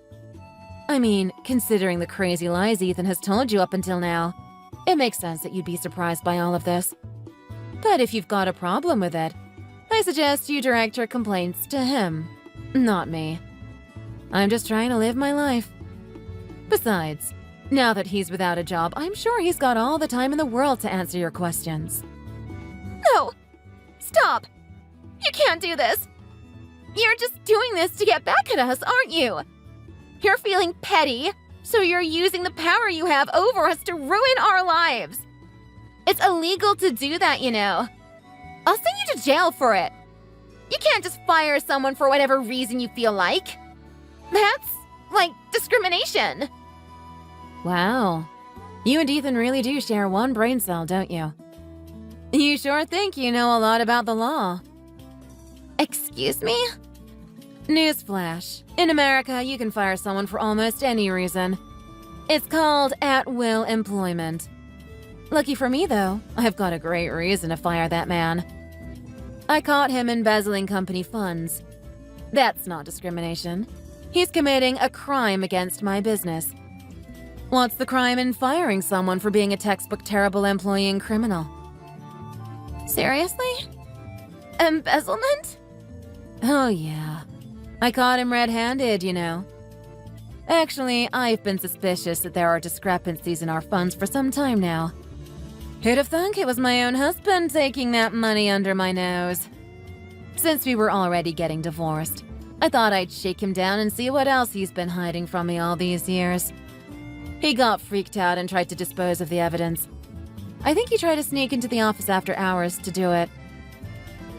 I mean, considering the crazy lies Ethan has told you up until now, it makes sense that you'd be surprised by all of this. But if you've got a problem with it, I suggest you direct your complaints to him, not me. I'm just trying to live my life. Besides, now that he's without a job, I'm sure he's got all the time in the world to answer your questions. No! Stop! You can't do this! You're just doing this to get back at us, aren't you? You're feeling petty, so you're using the power you have over us to ruin our lives. It's illegal to do that, you know. I'll send you to jail for it. You can't just fire someone for whatever reason you feel like. That's, like, discrimination. Wow. You and Ethan really do share one brain cell, don't you? You sure think you know a lot about the law. Excuse me? Newsflash. In America, you can fire someone for almost any reason. It's called at-will employment. Lucky for me, though, I've got a great reason to fire that man. I caught him embezzling company funds. That's not discrimination. He's committing a crime against my business. What's the crime in firing someone for being a textbook terrible employee and criminal? Seriously? Embezzlement? Oh, yeah. I caught him red-handed, you know. Actually, I've been suspicious that there are discrepancies in our funds for some time now. Who'd have thunk it was my own husband taking that money under my nose? Since we were already getting divorced, I thought I'd shake him down and see what else he's been hiding from me all these years. He got freaked out and tried to dispose of the evidence. I think he tried to sneak into the office after hours to do it.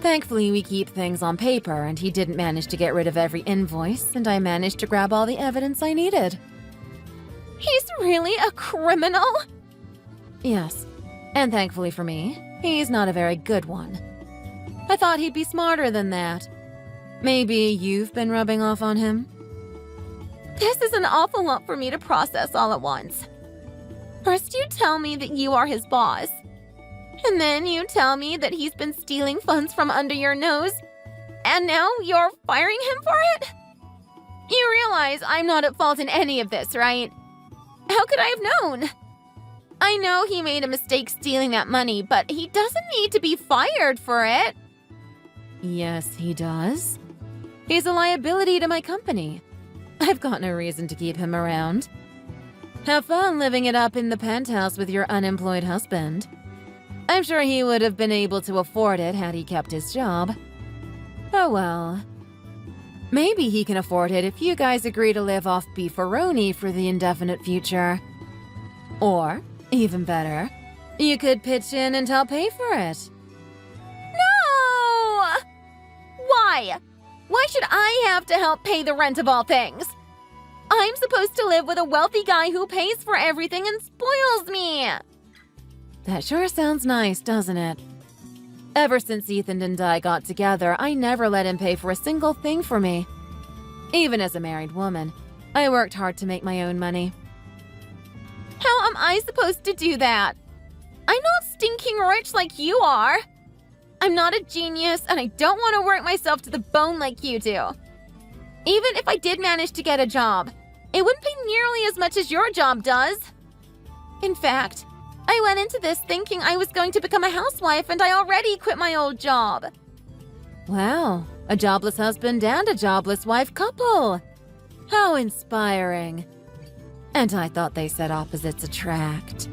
Thankfully, we keep things on paper, and he didn't manage to get rid of every invoice, and I managed to grab all the evidence I needed. He's really a criminal? Yes, and thankfully for me, he's not a very good one. I thought he'd be smarter than that. Maybe you've been rubbing off on him? This is an awful lot for me to process all at once. First you tell me that you are his boss. And then you tell me that he's been stealing funds from under your nose. And now you're firing him for it? You realize I'm not at fault in any of this, right? How could I have known? I know he made a mistake stealing that money, but he doesn't need to be fired for it. Yes, he does. He's a liability to my company. I've got no reason to keep him around. Have fun living it up in the penthouse with your unemployed husband. I'm sure he would have been able to afford it had he kept his job. Oh well. Maybe he can afford it if you guys agree to live off beefaroni for the indefinite future. Or, even better, you could pitch in and help pay for it. No! Why? Why should I have to help pay the rent of all things? I'm supposed to live with a wealthy guy who pays for everything and spoils me. That sure sounds nice, doesn't it? Ever since Ethan and I got together, I never let him pay for a single thing for me. Even as a married woman, I worked hard to make my own money. How am I supposed to do that? I'm not stinking rich like you are. I'm not a genius, and I don't want to work myself to the bone like you do. Even if I did manage to get a job, it wouldn't pay nearly as much as your job does. In fact, I went into this thinking I was going to become a housewife, and I already quit my old job. Wow, a jobless husband and a jobless wife couple. How inspiring. And I thought they said opposites attract.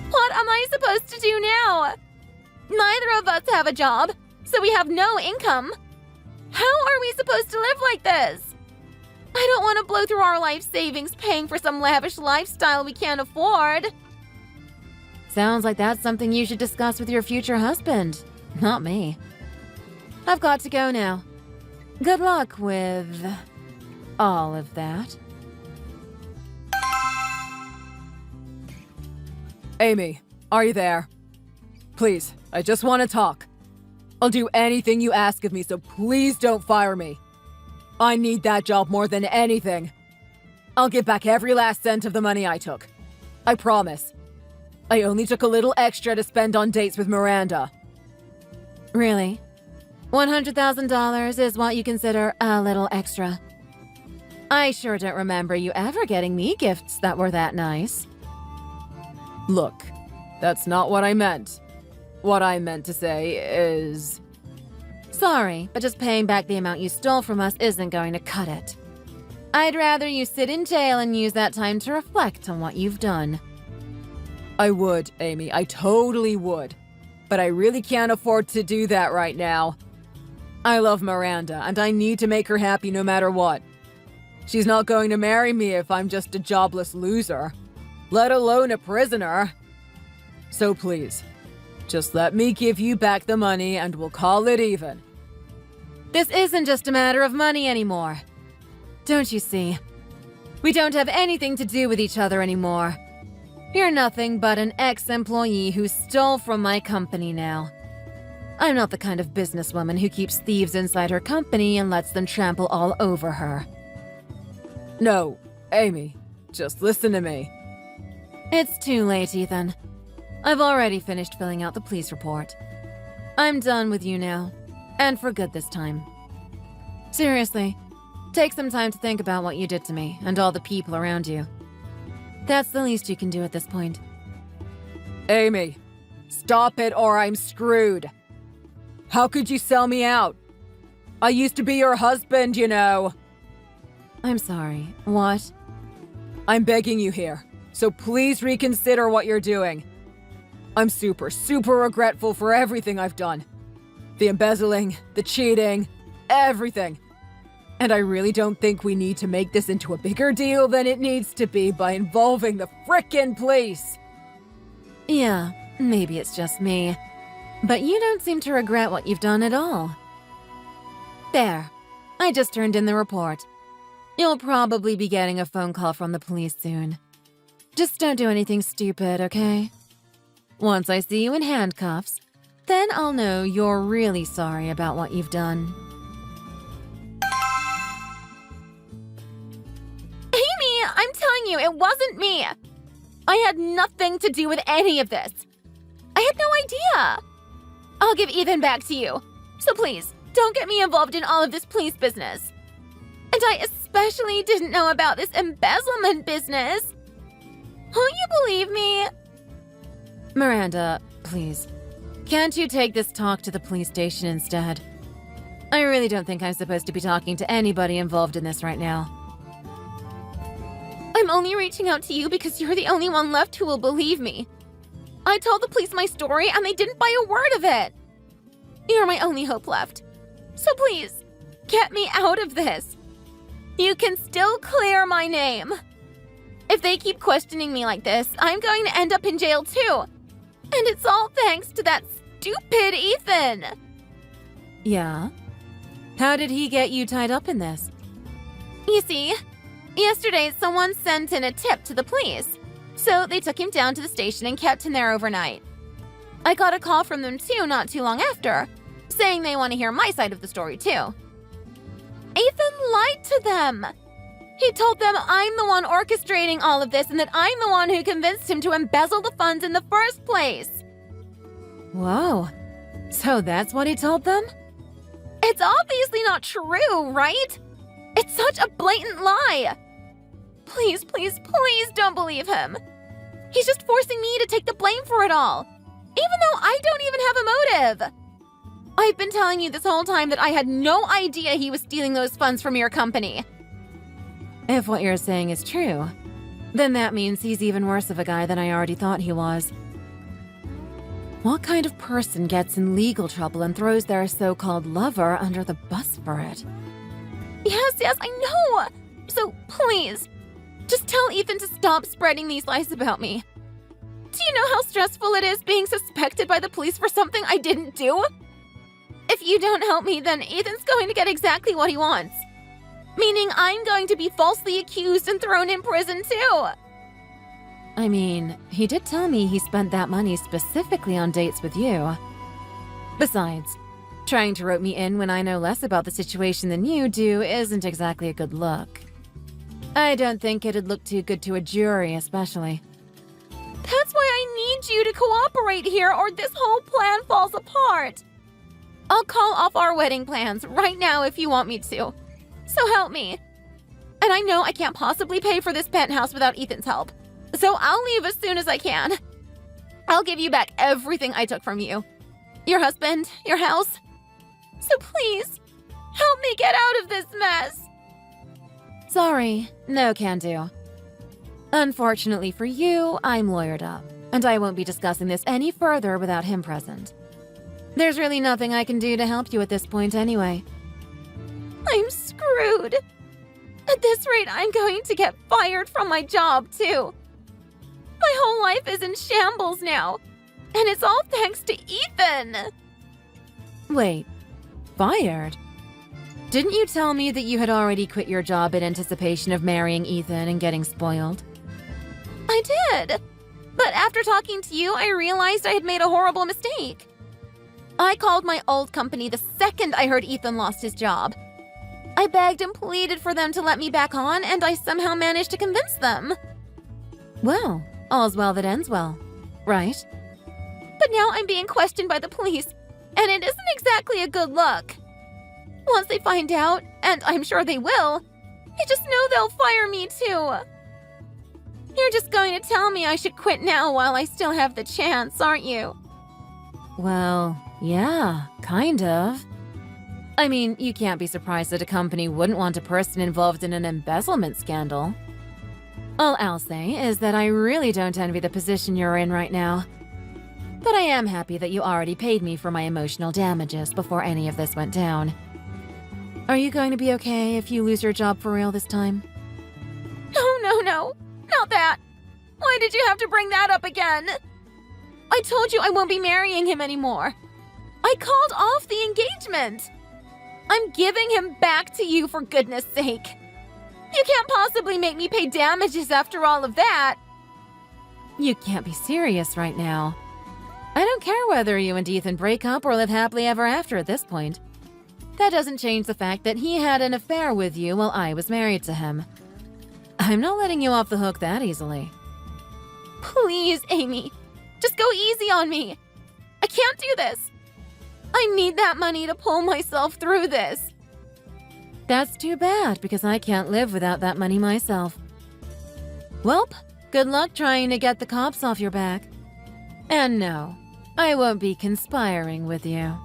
What am I supposed to do now? Neither of us have a job, so we have no income. How are we supposed to live like this? I don't want to blow through our life savings paying for some lavish lifestyle we can't afford. Sounds like that's something you should discuss with your future husband, not me. I've got to go now. Good luck with all of that. Amy, are you there? Please, I just want to talk. I'll do anything you ask of me, so please don't fire me. I need that job more than anything. I'll give back every last cent of the money I took. I promise. I only took a little extra to spend on dates with Miranda. Really? $100,000 is what you consider a little extra. I sure don't remember you ever getting me gifts that were that nice. Look, that's not what I meant. What I meant to say is... Sorry, but just paying back the amount you stole from us isn't going to cut it. I'd rather you sit in jail and use that time to reflect on what you've done. I would, Amy. I totally would. But I really can't afford to do that right now. I love Miranda, and I need to make her happy no matter what. She's not going to marry me if I'm just a jobless loser, let alone a prisoner. So please, just let me give you back the money and we'll call it even. This isn't just a matter of money anymore. Don't you see? We don't have anything to do with each other anymore. You're nothing but an ex-employee who stole from my company now. I'm not the kind of businesswoman who keeps thieves inside her company and lets them trample all over her. No, Amy, just listen to me. It's too late, Ethan. I've already finished filling out the police report. I'm done with you now, and for good this time. Seriously, take some time to think about what you did to me and all the people around you. That's the least you can do at this point. Amy, stop it or I'm screwed. How could you sell me out? I used to be your husband, you know. I'm sorry. What? I'm begging you here, so please reconsider what you're doing. I'm super regretful for everything I've done. The embezzling, the cheating, everything. And I really don't think we need to make this into a bigger deal than it needs to be by involving the frickin' police. Yeah, maybe it's just me. But you don't seem to regret what you've done at all. There. I just turned in the report. You'll probably be getting a phone call from the police soon. Just don't do anything stupid, okay? Once I see you in handcuffs, then I'll know you're really sorry about what you've done. Amy, I'm telling you, it wasn't me. I had nothing to do with any of this. I had no idea. I'll give Ethan back to you. So please, don't get me involved in all of this police business. And I especially didn't know about this embezzlement business. Won't you believe me? Miranda, please. Can't you take this talk to the police station instead? I really don't think I'm supposed to be talking to anybody involved in this right now. I'm only reaching out to you because you're the only one left who will believe me. I told the police my story and they didn't buy a word of it. You're my only hope left. So please, get me out of this. You can still clear my name. If they keep questioning me like this, I'm going to end up in jail too. And it's all thanks to that stupid Ethan. Yeah? How did he get you tied up in this? You see, yesterday someone sent in a tip to the police. So they took him down to the station and kept him there overnight. I got a call from them too not too long after, saying they want to hear my side of the story too. Ethan lied to them. He told them I'm the one orchestrating all of this and that I'm the one who convinced him to embezzle the funds in the first place. Whoa. So that's what he told them? It's obviously not true, right? It's such a blatant lie. Please, please, please don't believe him. He's just forcing me to take the blame for it all, even though I don't even have a motive. I've been telling you this whole time that I had no idea he was stealing those funds from your company. If what you're saying is true, then that means he's even worse of a guy than I already thought he was. What kind of person gets in legal trouble and throws their so-called lover under the bus for it? Yes, I know. So please, just tell Ethan to stop spreading these lies about me. Do you know how stressful it is being suspected by the police for something I didn't do? If you don't help me, then Ethan's going to get exactly what he wants. Meaning I'm going to be falsely accused and thrown in prison too. I mean, he did tell me he spent that money specifically on dates with you. Besides, trying to rope me in when I know less about the situation than you do isn't exactly a good look. I don't think it'd look too good to a jury, especially. That's why I need you to cooperate here or this whole plan falls apart. I'll call off our wedding plans right now if you want me to. So help me. And I know I can't possibly pay for this penthouse without Ethan's help. So I'll leave as soon as I can. I'll give you back everything I took from you. Your husband, your house. So please, help me get out of this mess. Sorry, no can do. Unfortunately for you, I'm lawyered up, and I won't be discussing this any further without him present. There's really nothing I can do to help you at this point anyway. I'm screwed. At this rate, I'm going to get fired from my job, too. My whole life is in shambles now. And it's all thanks to Ethan. Wait, fired? Didn't you tell me that you had already quit your job in anticipation of marrying Ethan and getting spoiled? I did. But after talking to you, I realized I had made a horrible mistake. I called my old company the second I heard Ethan lost his job. I begged and pleaded for them to let me back on, and I somehow managed to convince them. Well, all's well that ends well, right? But now I'm being questioned by the police, and it isn't exactly a good look. Once they find out, and I'm sure they will, I just know they'll fire me too. You're just going to tell me I should quit now while I still have the chance, aren't you? Well, yeah, kind of. I mean, you can't be surprised that a company wouldn't want a person involved in an embezzlement scandal. All I'll say is that I really don't envy the position you're in right now. But I am happy that you already paid me for my emotional damages before any of this went down. Are you going to be okay if you lose your job for real this time? No, not that. Why did you have to bring that up again? I told you I won't be marrying him anymore. I called off the engagement. I'm giving him back to you for goodness sake. You can't possibly make me pay damages after all of that. You can't be serious right now. I don't care whether you and Ethan break up or live happily ever after at this point. That doesn't change the fact that he had an affair with you while I was married to him. I'm not letting you off the hook that easily. Please, Amy. Just go easy on me. I can't do this. I need that money to pull myself through this. That's too bad, because I can't live without that money myself. Welp, good luck trying to get the cops off your back. And no, I won't be conspiring with you.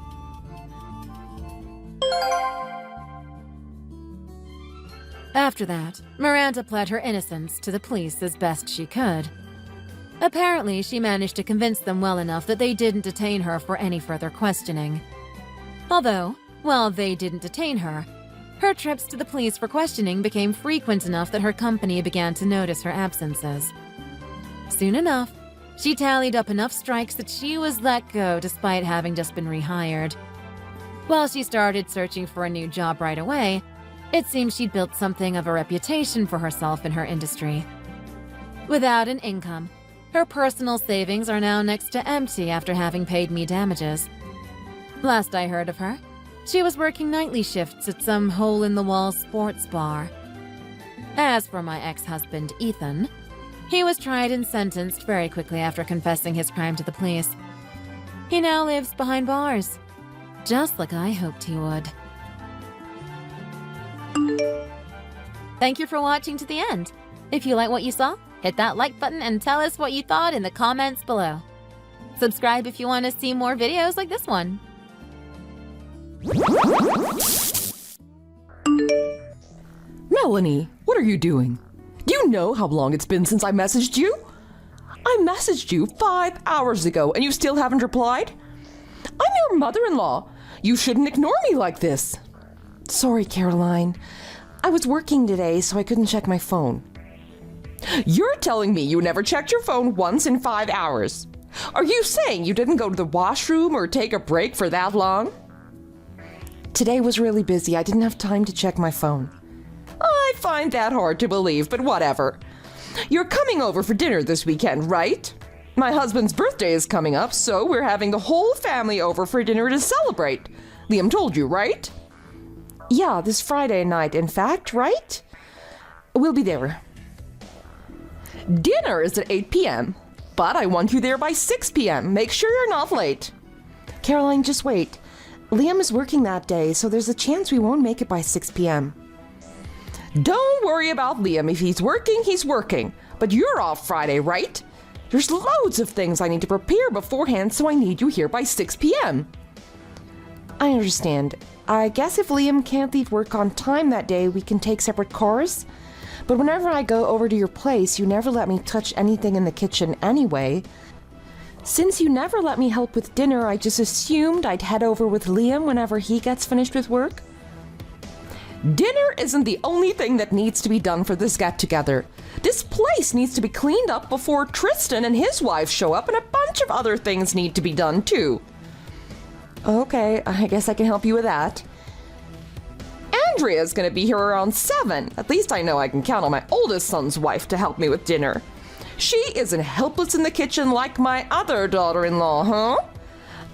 After that, Miranda pled her innocence to the police as best she could. Apparently, she managed to convince them well enough that they didn't detain her for any further questioning. Although, while they didn't detain her, her trips to the police for questioning became frequent enough that her company began to notice her absences. Soon enough, she tallied up enough strikes that she was let go despite having just been rehired. While she started searching for a new job right away, it seems she'd built something of a reputation for herself in her industry. Without an income, her personal savings are now next to empty after having paid me damages. Last I heard of her, she was working nightly shifts at some hole-in-the-wall sports bar. As for my ex-husband, Ethan, he was tried and sentenced very quickly after confessing his crime to the police. He now lives behind bars, just like I hoped he would. Thank you for watching to the end. If you like what you saw, hit that like button and tell us what you thought in the comments below. Subscribe if you want to see more videos like this one. Melanie, what are you doing? Do you know how long it's been since I messaged you? I messaged you 5 hours ago and you still haven't replied? I'm your mother-in-law. You shouldn't ignore me like this. Sorry, Caroline. I was working today, so I couldn't check my phone. You're telling me you never checked your phone once in 5 hours. Are you saying you didn't go to the washroom or take a break for that long? Today was really busy. I didn't have time to check my phone. I find that hard to believe, but whatever. You're coming over for dinner this weekend, right? My husband's birthday is coming up, so we're having the whole family over for dinner to celebrate. Liam told you, right? Yeah, this Friday night, in fact, right? We'll be there. Dinner is at 8 p.m., but I want you there by 6 p.m. Make sure you're not late. Caroline, just wait. Liam is working that day, so there's a chance we won't make it by 6 p.m. Don't worry about Liam. If he's working, he's working. But you're off Friday, right? There's loads of things I need to prepare beforehand, so I need you here by 6 p.m. I understand. I guess if Liam can't leave work on time that day, we can take separate cars. But whenever I go over to your place, you never let me touch anything in the kitchen anyway. Since you never let me help with dinner, I just assumed I'd head over with Liam whenever he gets finished with work. Dinner isn't the only thing that needs to be done for this get-together. This place needs to be cleaned up before Tristan and his wife show up, and a bunch of other things need to be done too. Okay, I guess I can help you with that. Andrea's gonna be here around 7. At least I know I can count on my oldest son's wife to help me with dinner. She isn't helpless in the kitchen like my other daughter-in-law, huh?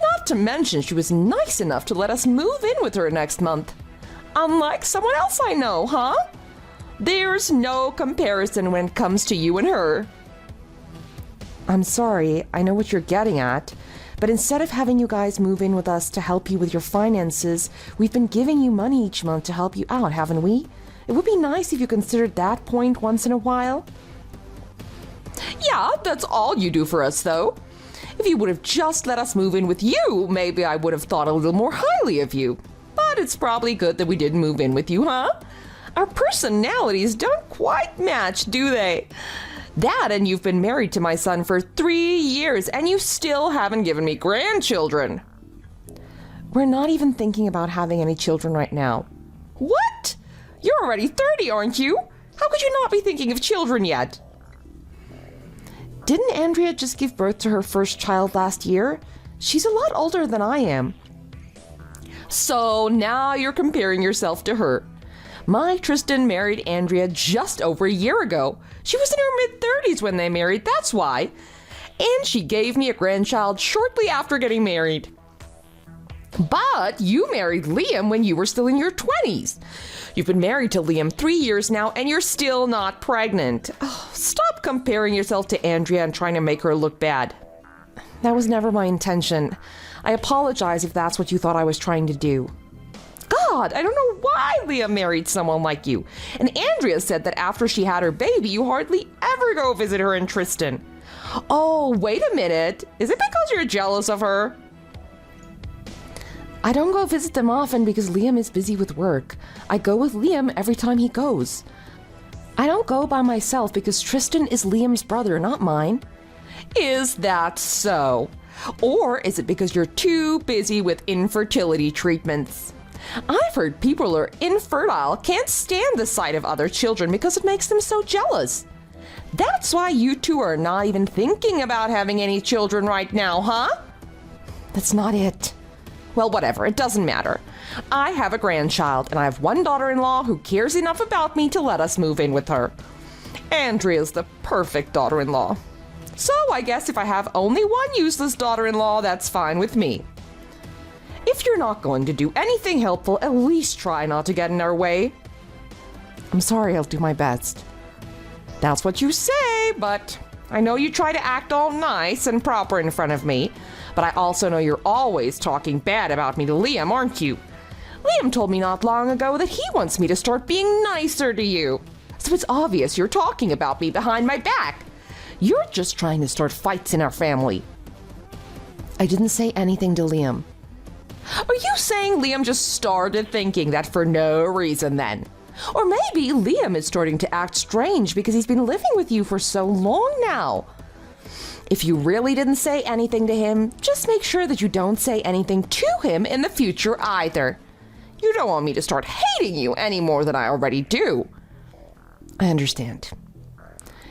Not to mention she was nice enough to let us move in with her next month. Unlike someone else I know, huh? There's no comparison when it comes to you and her. I'm sorry, I know what you're getting at. But instead of having you guys move in with us to help you with your finances, we've been giving you money each month to help you out, haven't we? It would be nice if you considered that point once in a while. Yeah, that's all you do for us, though. If you would have just let us move in with you, maybe I would have thought a little more highly of you. But it's probably good that we didn't move in with you, huh? Our personalities don't quite match, do they? That, and you've been married to my son for 3 years, and you still haven't given me grandchildren. We're not even thinking about having any children right now. What? You're already 30, aren't you? How could you not be thinking of children yet? Didn't Andrea just give birth to her first child last year? She's a lot older than I am. So now you're comparing yourself to her. My Tristan married Andrea just over a year ago. She was in her mid-30s when they married, that's why. And she gave me a grandchild shortly after getting married. But you married Liam when you were still in your 20s. You've been married to Liam 3 years now, and you're still not pregnant. Oh, stop comparing yourself to Andrea and trying to make her look bad. That was never my intention. I apologize if that's what you thought I was trying to do. God, I don't know why Liam married someone like you. And Andrea said that after she had her baby, you hardly ever go visit her and Tristan. Oh, wait a minute. Is it because you're jealous of her? I don't go visit them often because Liam is busy with work. I go with Liam every time he goes. I don't go by myself because Tristan is Liam's brother, not mine. Is that so? Or is it because you're too busy with infertility treatments? I've heard people who are infertile can't stand the sight of other children because it makes them so jealous. That's why you two are not even thinking about having any children right now, huh? That's not it. Well, whatever, it doesn't matter. I have a grandchild, and I have one daughter-in-law who cares enough about me to let us move in with her. Andrea's the perfect daughter-in-law. So I guess if I have only one useless daughter-in-law, that's fine with me. If you're not going to do anything helpful, at least try not to get in our way. I'm sorry, I'll do my best. That's what you say, but I know you try to act all nice and proper in front of me, but I also know you're always talking bad about me to Liam, aren't you? Liam told me not long ago that he wants me to start being nicer to you. So it's obvious you're talking about me behind my back. You're just trying to start fights in our family. I didn't say anything to Liam. Are you saying Liam just started thinking that for no reason then? Or maybe Liam is starting to act strange because he's been living with you for so long now. If you really didn't say anything to him, just make sure that you don't say anything to him in the future either. You don't want me to start hating you any more than I already do. I understand.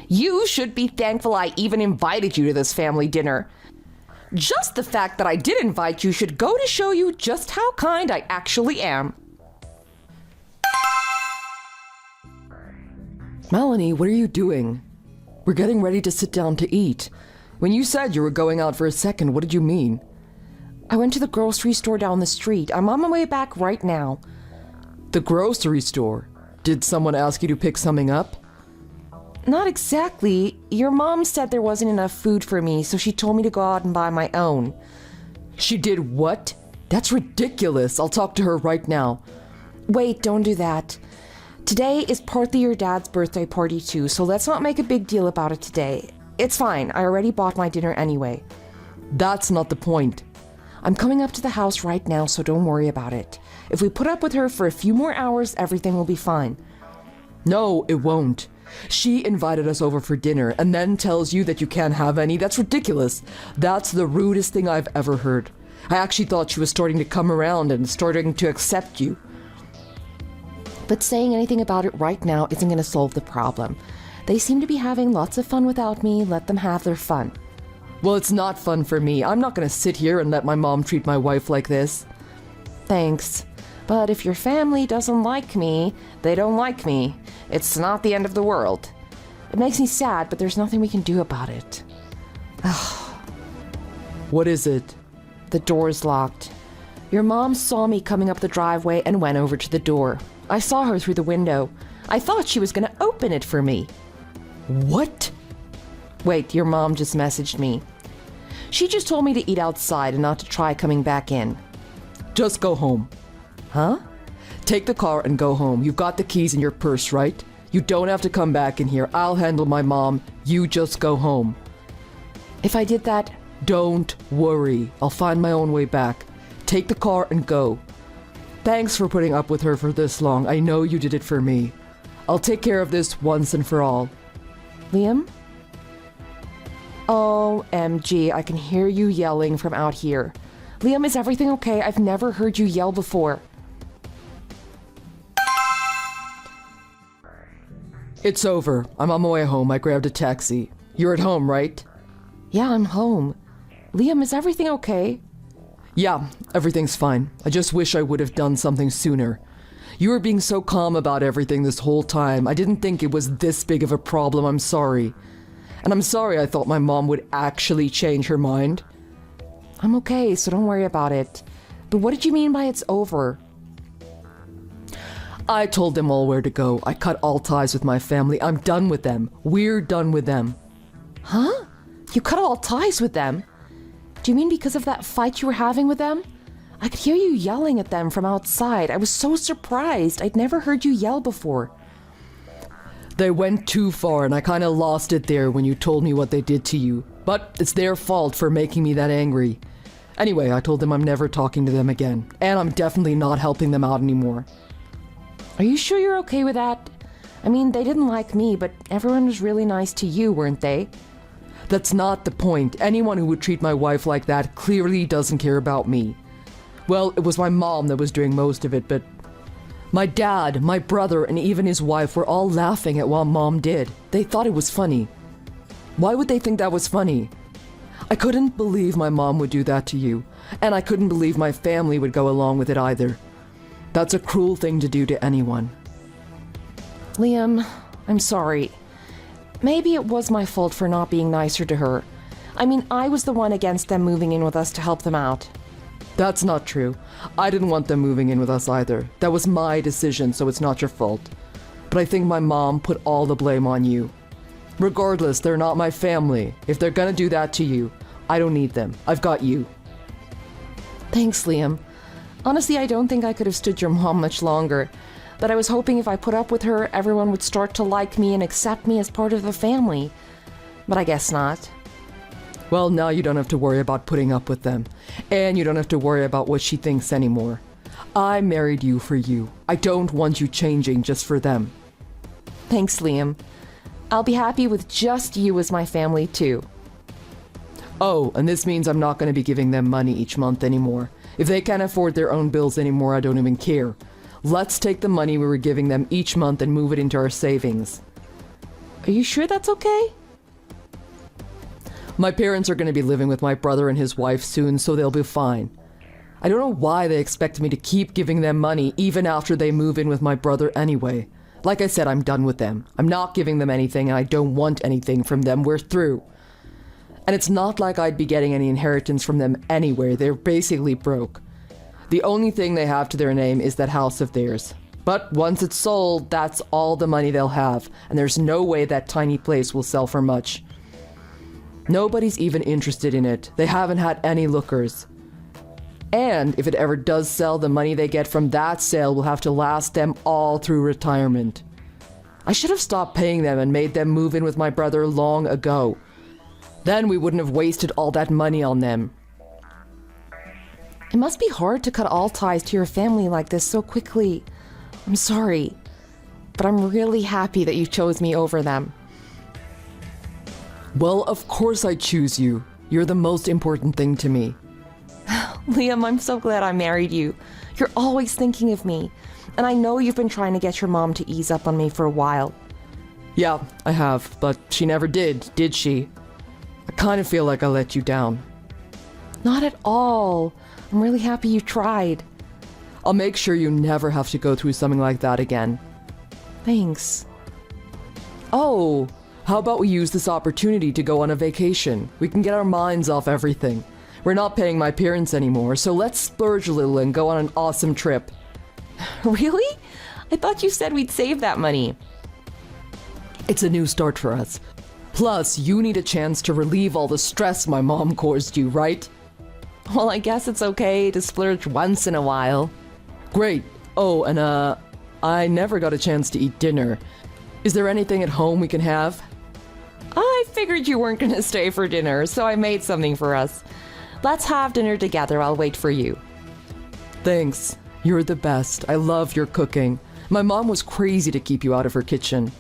You should be thankful I even invited you to this family dinner. Just the fact that I did invite you should go to show you just how kind I actually am. Melanie, what are you doing? We're getting ready to sit down to eat. When you said you were going out for a second, what did you mean? I went to the grocery store down the street. I'm on my way back right now. The grocery store? Did someone ask you to pick something up? Not exactly. Your mom said there wasn't enough food for me, so she told me to go out and buy my own. She did what? That's ridiculous. I'll talk to her right now. Wait, don't do that. Today is partly your dad's birthday party too, so let's not make a big deal about it today. It's fine, I already bought my dinner anyway. That's not the point. I'm coming up to the house right now, so don't worry about it. If we put up with her for a few more hours, everything will be fine. No, it won't. She invited us over for dinner and then tells you that you can't have any. That's ridiculous. That's the rudest thing I've ever heard. I actually thought she was starting to come around and starting to accept you. But saying anything about it right now isn't going to solve the problem. They seem to be having lots of fun without me. Let them have their fun. Well, it's not fun for me. I'm not going to sit here and let my mom treat my wife like this. Thanks. But if your family doesn't like me, they don't like me. It's not the end of the world. It makes me sad, but there's nothing we can do about it. What is it? The door's locked. Your mom saw me coming up the driveway and went over to the door. I saw her through the window. I thought she was going to open it for me. What? Wait, your mom just messaged me. She just told me to eat outside and not to try coming back in. Just go home. Huh? Take the car and go home. You've got the keys in your purse, right? You don't have to come back in here. I'll handle my mom. You just go home. If I did that, don't worry. I'll find my own way back. Take the car and go. Thanks for putting up with her for this long. I know you did it for me. I'll take care of this once and for all. Liam? OMG, I can hear you yelling from out here. Liam, is everything okay? I've never heard you yell before. It's over. I'm on my way home. I grabbed a taxi. You're at home, right? Yeah, I'm home. Liam, is everything okay? Yeah, everything's fine. I just wish I would have done something sooner. You were being so calm about everything this whole time. I didn't think it was this big of a problem. I'm sorry. And I'm sorry I thought my mom would actually change her mind. I'm okay, so don't worry about it. But what did you mean by it's over? I told them all where to go. I cut all ties with my family. I'm done with them. We're done with them. Huh? You cut all ties with them? Do you mean because of that fight you were having with them? I could hear you yelling at them from outside. I was so surprised. I'd never heard you yell before. They went too far and I kind of lost it there when you told me what they did to you. But it's their fault for making me that angry. Anyway, I told them I'm never talking to them again. And I'm definitely not helping them out anymore. Are you sure you're okay with that? I mean, they didn't like me, but everyone was really nice to you, weren't they? That's not the point. Anyone who would treat my wife like that clearly doesn't care about me. Well, it was my mom that was doing most of it, but my dad, my brother, and even his wife were all laughing at what Mom did. They thought it was funny. Why would they think that was funny? I couldn't believe my mom would do that to you, and I couldn't believe my family would go along with it either. That's a cruel thing to do to anyone. Liam, I'm sorry. Maybe it was my fault for not being nicer to her. I mean, I was the one against them moving in with us to help them out. That's not true. I didn't want them moving in with us either. That was my decision, so it's not your fault. But I think my mom put all the blame on you. Regardless, they're not my family. If they're gonna do that to you, I don't need them. I've got you. Thanks, Liam. Honestly, I don't think I could have stood your mom much longer. But I was hoping if I put up with her, everyone would start to like me and accept me as part of the family. But I guess not. Well, now you don't have to worry about putting up with them. And you don't have to worry about what she thinks anymore. I married you for you. I don't want you changing just for them. Thanks, Liam. I'll be happy with just you as my family, too. Oh, and this means I'm not going to be giving them money each month anymore. If they can't afford their own bills anymore, I don't even care. Let's take the money we were giving them each month and move it into our savings. Are you sure that's okay? My parents are going to be living with my brother and his wife soon, so they'll be fine. I don't know why they expect me to keep giving them money even after they move in with my brother anyway. Like I said, I'm done with them. I'm not giving them anything and I don't want anything from them. We're through. And it's not like I'd be getting any inheritance from them anyway. They're basically broke. The only thing they have to their name is that house of theirs. But once it's sold, that's all the money they'll have, and there's no way that tiny place will sell for much. Nobody's even interested in it. They haven't had any lookers. And if it ever does sell, the money they get from that sale will have to last them all through retirement. I should have stopped paying them and made them move in with my brother long ago. Then we wouldn't have wasted all that money on them. It must be hard to cut all ties to your family like this so quickly. I'm sorry, but I'm really happy that you chose me over them. Well, of course I choose you. You're the most important thing to me. Liam, I'm so glad I married you. You're always thinking of me. And I know you've been trying to get your mom to ease up on me for a while. Yeah, I have, but she never did she? I kind of feel like I let you down. Not at all. I'm really happy you tried. I'll make sure you never have to go through something like that again. Thanks. Oh, how about we use this opportunity to go on a vacation? We can get our minds off everything. We're not paying my parents anymore, so let's splurge a little and go on an awesome trip. Really? I thought you said we'd save that money. It's a new start for us. Plus, you need a chance to relieve all the stress my mom caused you, right? Well, I guess it's okay to splurge once in a while. Great. Oh, and I never got a chance to eat dinner. Is there anything at home we can have? I figured you weren't going to stay for dinner, so I made something for us. Let's have dinner together. I'll wait for you. Thanks. You're the best. I love your cooking. My mom was crazy to keep you out of her kitchen.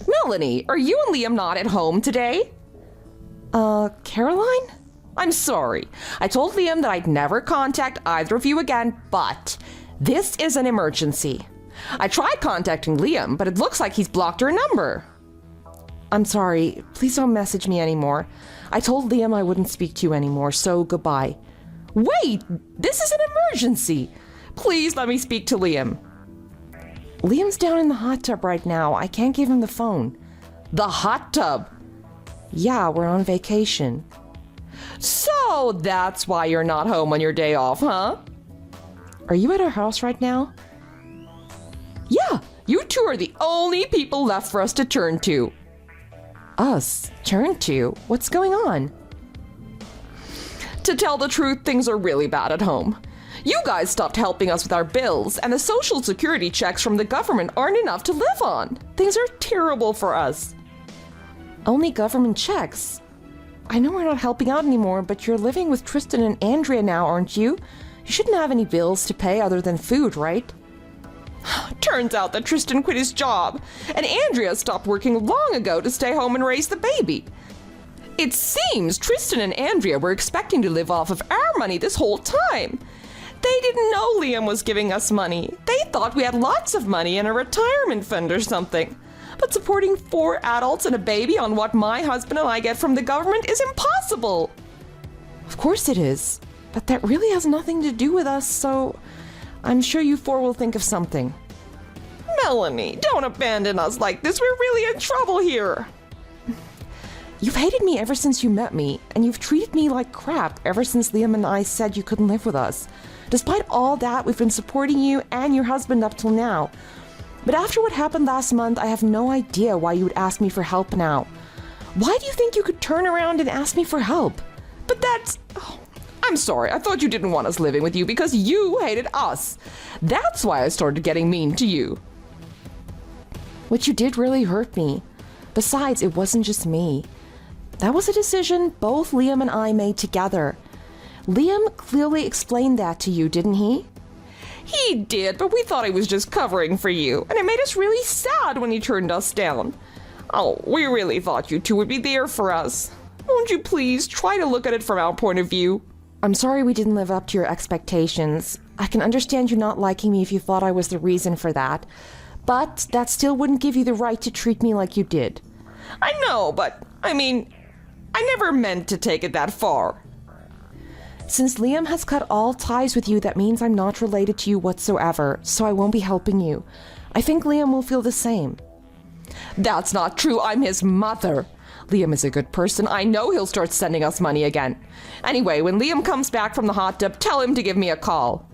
Melanie, are you and Liam not at home today? Caroline? I'm sorry. I told Liam that I'd never contact either of you again, but this is an emergency. I tried contacting Liam, but it looks like he's blocked her number. I'm sorry. Please don't message me anymore. I told Liam I wouldn't speak to you anymore, so goodbye. Wait! This is an emergency! Please let me speak to Liam. Liam's down in the hot tub right now. I can't give him the phone. The hot tub? Yeah, we're on vacation. So that's why you're not home on your day off, huh? Are you at our house right now? Yeah, you two are the only people left for us to turn to. Us? Turn to? What's going on? To tell the truth, things are really bad at home. You guys stopped helping us with our bills, and the social security checks from the government aren't enough to live on. Things are terrible for us. Only government checks? I know we're not helping out anymore, but you're living with Tristan and Andrea now, aren't you? You shouldn't have any bills to pay other than food, right? Turns out that Tristan quit his job, and Andrea stopped working long ago to stay home and raise the baby. It seems Tristan and Andrea were expecting to live off of our money this whole time. They didn't know Liam was giving us money. They thought we had lots of money in a retirement fund or something. But supporting 4 adults and a baby on what my husband and I get from the government is impossible. Of course it is. But that really has nothing to do with us, so I'm sure you 4 will think of something. Melanie, don't abandon us like this. We're really in trouble here. You've hated me ever since you met me, and you've treated me like crap ever since Liam and I said you couldn't live with us. Despite all that, we've been supporting you and your husband up till now. But after what happened last month, I have no idea why you would ask me for help now. Why do you think you could turn around and ask me for help? But that's... Oh, I'm sorry, I thought you didn't want us living with you because you hated us. That's why I started getting mean to you. What you did really hurt me. Besides, it wasn't just me. That was a decision both Liam and I made together. Liam clearly explained that to you, didn't he? He did, but we thought he was just covering for you, and it made us really sad when he turned us down. Oh, we really thought you two would be there for us. Won't you please try to look at it from our point of view? I'm sorry we didn't live up to your expectations. I can understand you not liking me if you thought I was the reason for that, but that still wouldn't give you the right to treat me like you did. I know, but, I never meant to take it that far. Since Liam has cut all ties with you, that means I'm not related to you whatsoever, so I won't be helping you. I think Liam will feel the same. That's not true. I'm his mother. Liam is a good person. I know he'll start sending us money again. Anyway, when Liam comes back from the hot tub, tell him to give me a call.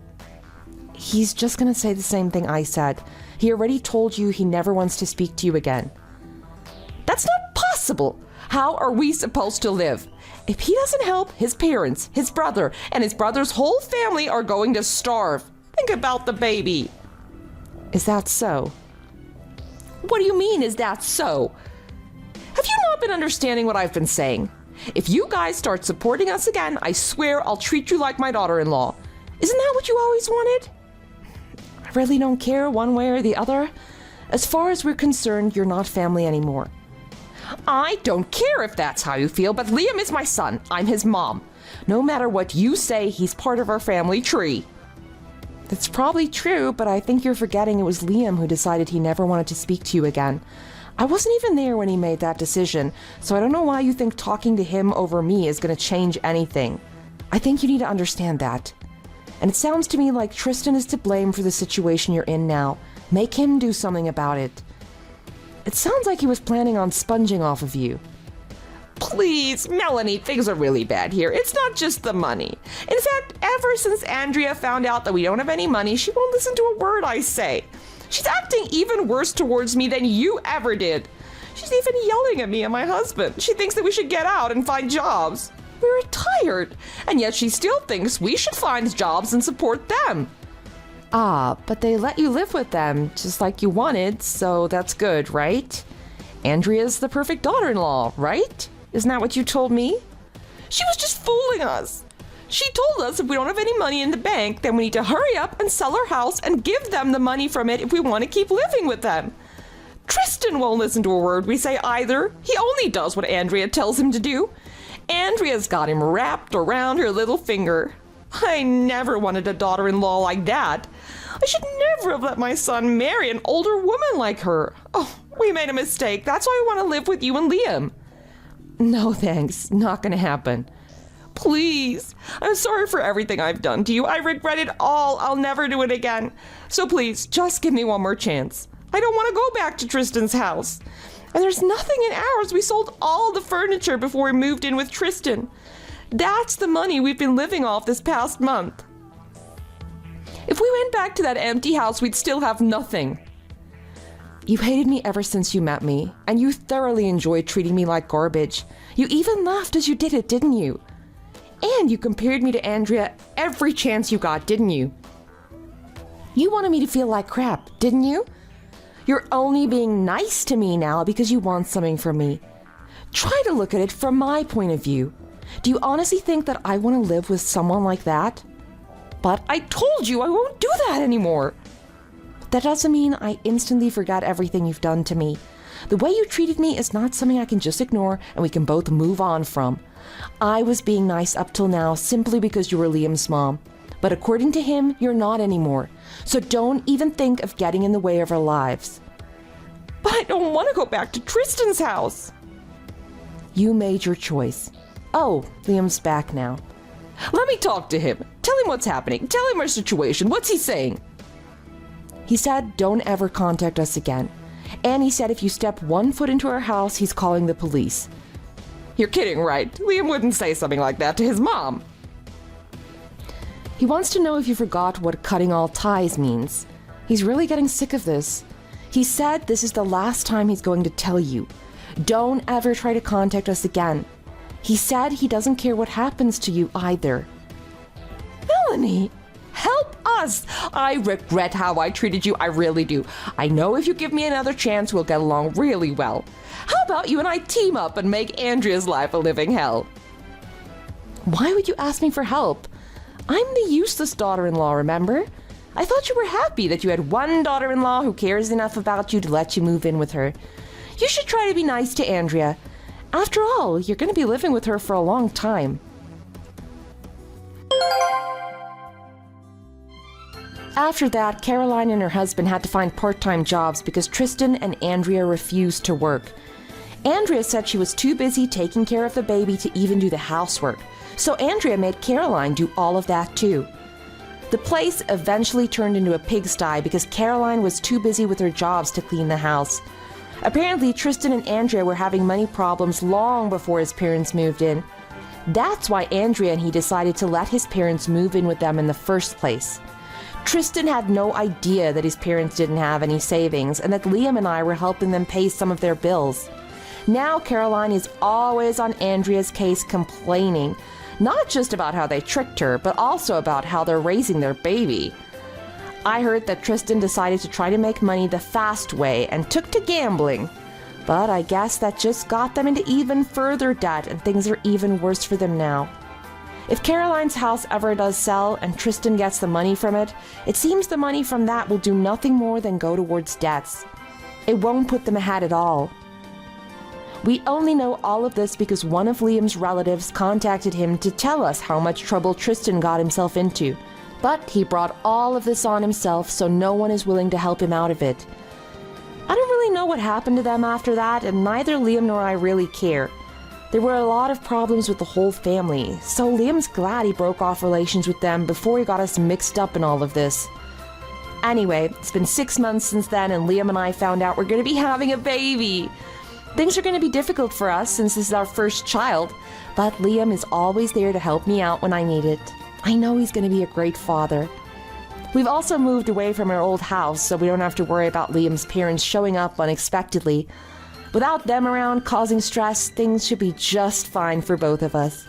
He's just gonna say the same thing I said. He already told you he never wants to speak to you again. That's not possible. How are we supposed to live? If he doesn't help, his parents, his brother, and his brother's whole family are going to starve. Think about the baby. Is that so? What do you mean, is that so? Have you not been understanding what I've been saying? If you guys start supporting us again, I swear I'll treat you like my daughter-in-law. Isn't that what you always wanted? I really don't care one way or the other. As far as we're concerned, you're not family anymore. I don't care if that's how you feel, but Liam is my son. I'm his mom. No matter what you say, he's part of our family tree. That's probably true, but I think you're forgetting it was Liam who decided he never wanted to speak to you again. I wasn't even there when he made that decision, so I don't know why you think talking to him over me is going to change anything. I think you need to understand that. And it sounds to me like Tristan is to blame for the situation you're in now. Make him do something about it. It sounds like he was planning on sponging off of you. Please, Melanie, things are really bad here. It's not just the money. In fact, ever since Andrea found out that we don't have any money, she won't listen to a word I say. She's acting even worse towards me than you ever did. She's even yelling at me and my husband. She thinks that we should get out and find jobs. We're retired, and yet she still thinks we should find jobs and support them. Ah, but they let you live with them, just like you wanted, so that's good, right? Andrea's the perfect daughter-in-law, right? Isn't that what you told me? She was just fooling us. She told us if we don't have any money in the bank, then we need to hurry up and sell our house and give them the money from it if we want to keep living with them. Tristan won't listen to a word we say either. He only does what Andrea tells him to do. Andrea's got him wrapped around her little finger. I never wanted a daughter-in-law like that. I should never have let my son marry an older woman like her. Oh, we made a mistake. That's why I want to live with you and Liam. No, thanks. Not gonna happen. Please. I'm sorry for everything I've done to you. I regret it all. I'll never do it again. So please, just give me one more chance. I don't want to go back to Tristan's house. And there's nothing in ours. We sold all the furniture before we moved in with Tristan. That's the money we've been living off this past month. If we went back to that empty house, we'd still have nothing. You hated me ever since you met me, and you thoroughly enjoyed treating me like garbage. You even laughed as you did it, didn't you? And you compared me to Andrea every chance you got, didn't you? You wanted me to feel like crap, didn't you? You're only being nice to me now because you want something from me. Try to look at it from my point of view. Do you honestly think that I want to live with someone like that? But I told you I won't do that anymore. That doesn't mean I instantly forgot everything you've done to me. The way you treated me is not something I can just ignore and we can both move on from. I was being nice up till now simply because you were Liam's mom. But according to him, you're not anymore. So don't even think of getting in the way of our lives. But I don't want to go back to Tristan's house. You made your choice. Oh, Liam's back now. Let me talk to him. Tell him what's happening. Tell him our situation. What's he saying? He said, don't ever contact us again. And he said if you step one foot into our house, he's calling the police. You're kidding, right? Liam wouldn't say something like that to his mom. He wants to know if you forgot what cutting all ties means. He's really getting sick of this. He said this is the last time he's going to tell you. Don't ever try to contact us again. He said he doesn't care what happens to you either. Melanie, help us! I regret how I treated you, I really do. I know if you give me another chance, we'll get along really well. How about you and I team up and make Andrea's life a living hell? Why would you ask me for help? I'm the useless daughter-in-law, remember? I thought you were happy that you had one daughter-in-law who cares enough about you to let you move in with her. You should try to be nice to Andrea. After all, you're going to be living with her for a long time. After that, Caroline and her husband had to find part-time jobs because Tristan and Andrea refused to work. Andrea said she was too busy taking care of the baby to even do the housework, so Andrea made Caroline do all of that too. The place eventually turned into a pigsty because Caroline was too busy with her jobs to clean the house. Apparently, Tristan and Andrea were having money problems long before his parents moved in. That's why Andrea and he decided to let his parents move in with them in the first place. Tristan had no idea that his parents didn't have any savings and that Liam and I were helping them pay some of their bills. Now Caroline is always on Andrea's case complaining, not just about how they tricked her, but also about how they're raising their baby. I heard that Tristan decided to try to make money the fast way and took to gambling. But I guess that just got them into even further debt, and things are even worse for them now. If Caroline's house ever does sell and Tristan gets the money from it, it seems the money from that will do nothing more than go towards debts. It won't put them ahead at all. We only know all of this because one of Liam's relatives contacted him to tell us how much trouble Tristan got himself into. But he brought all of this on himself, so no one is willing to help him out of it. I don't really know what happened to them after that, and neither Liam nor I really care. There were a lot of problems with the whole family, so Liam's glad he broke off relations with them before he got us mixed up in all of this. Anyway, it's been 6 months since then, and Liam and I found out we're going to be having a baby. Things are going to be difficult for us since this is our first child, but Liam is always there to help me out when I need it. I know he's going to be a great father. We've also moved away from our old house, so we don't have to worry about Liam's parents showing up unexpectedly. Without them around causing stress, things should be just fine for both of us.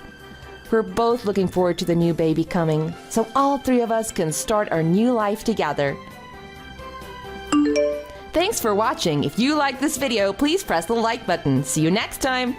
We're both looking forward to the new baby coming, so all 3 of us can start our new life together. Thanks for watching. If you like this video, please press the like button. See you next time.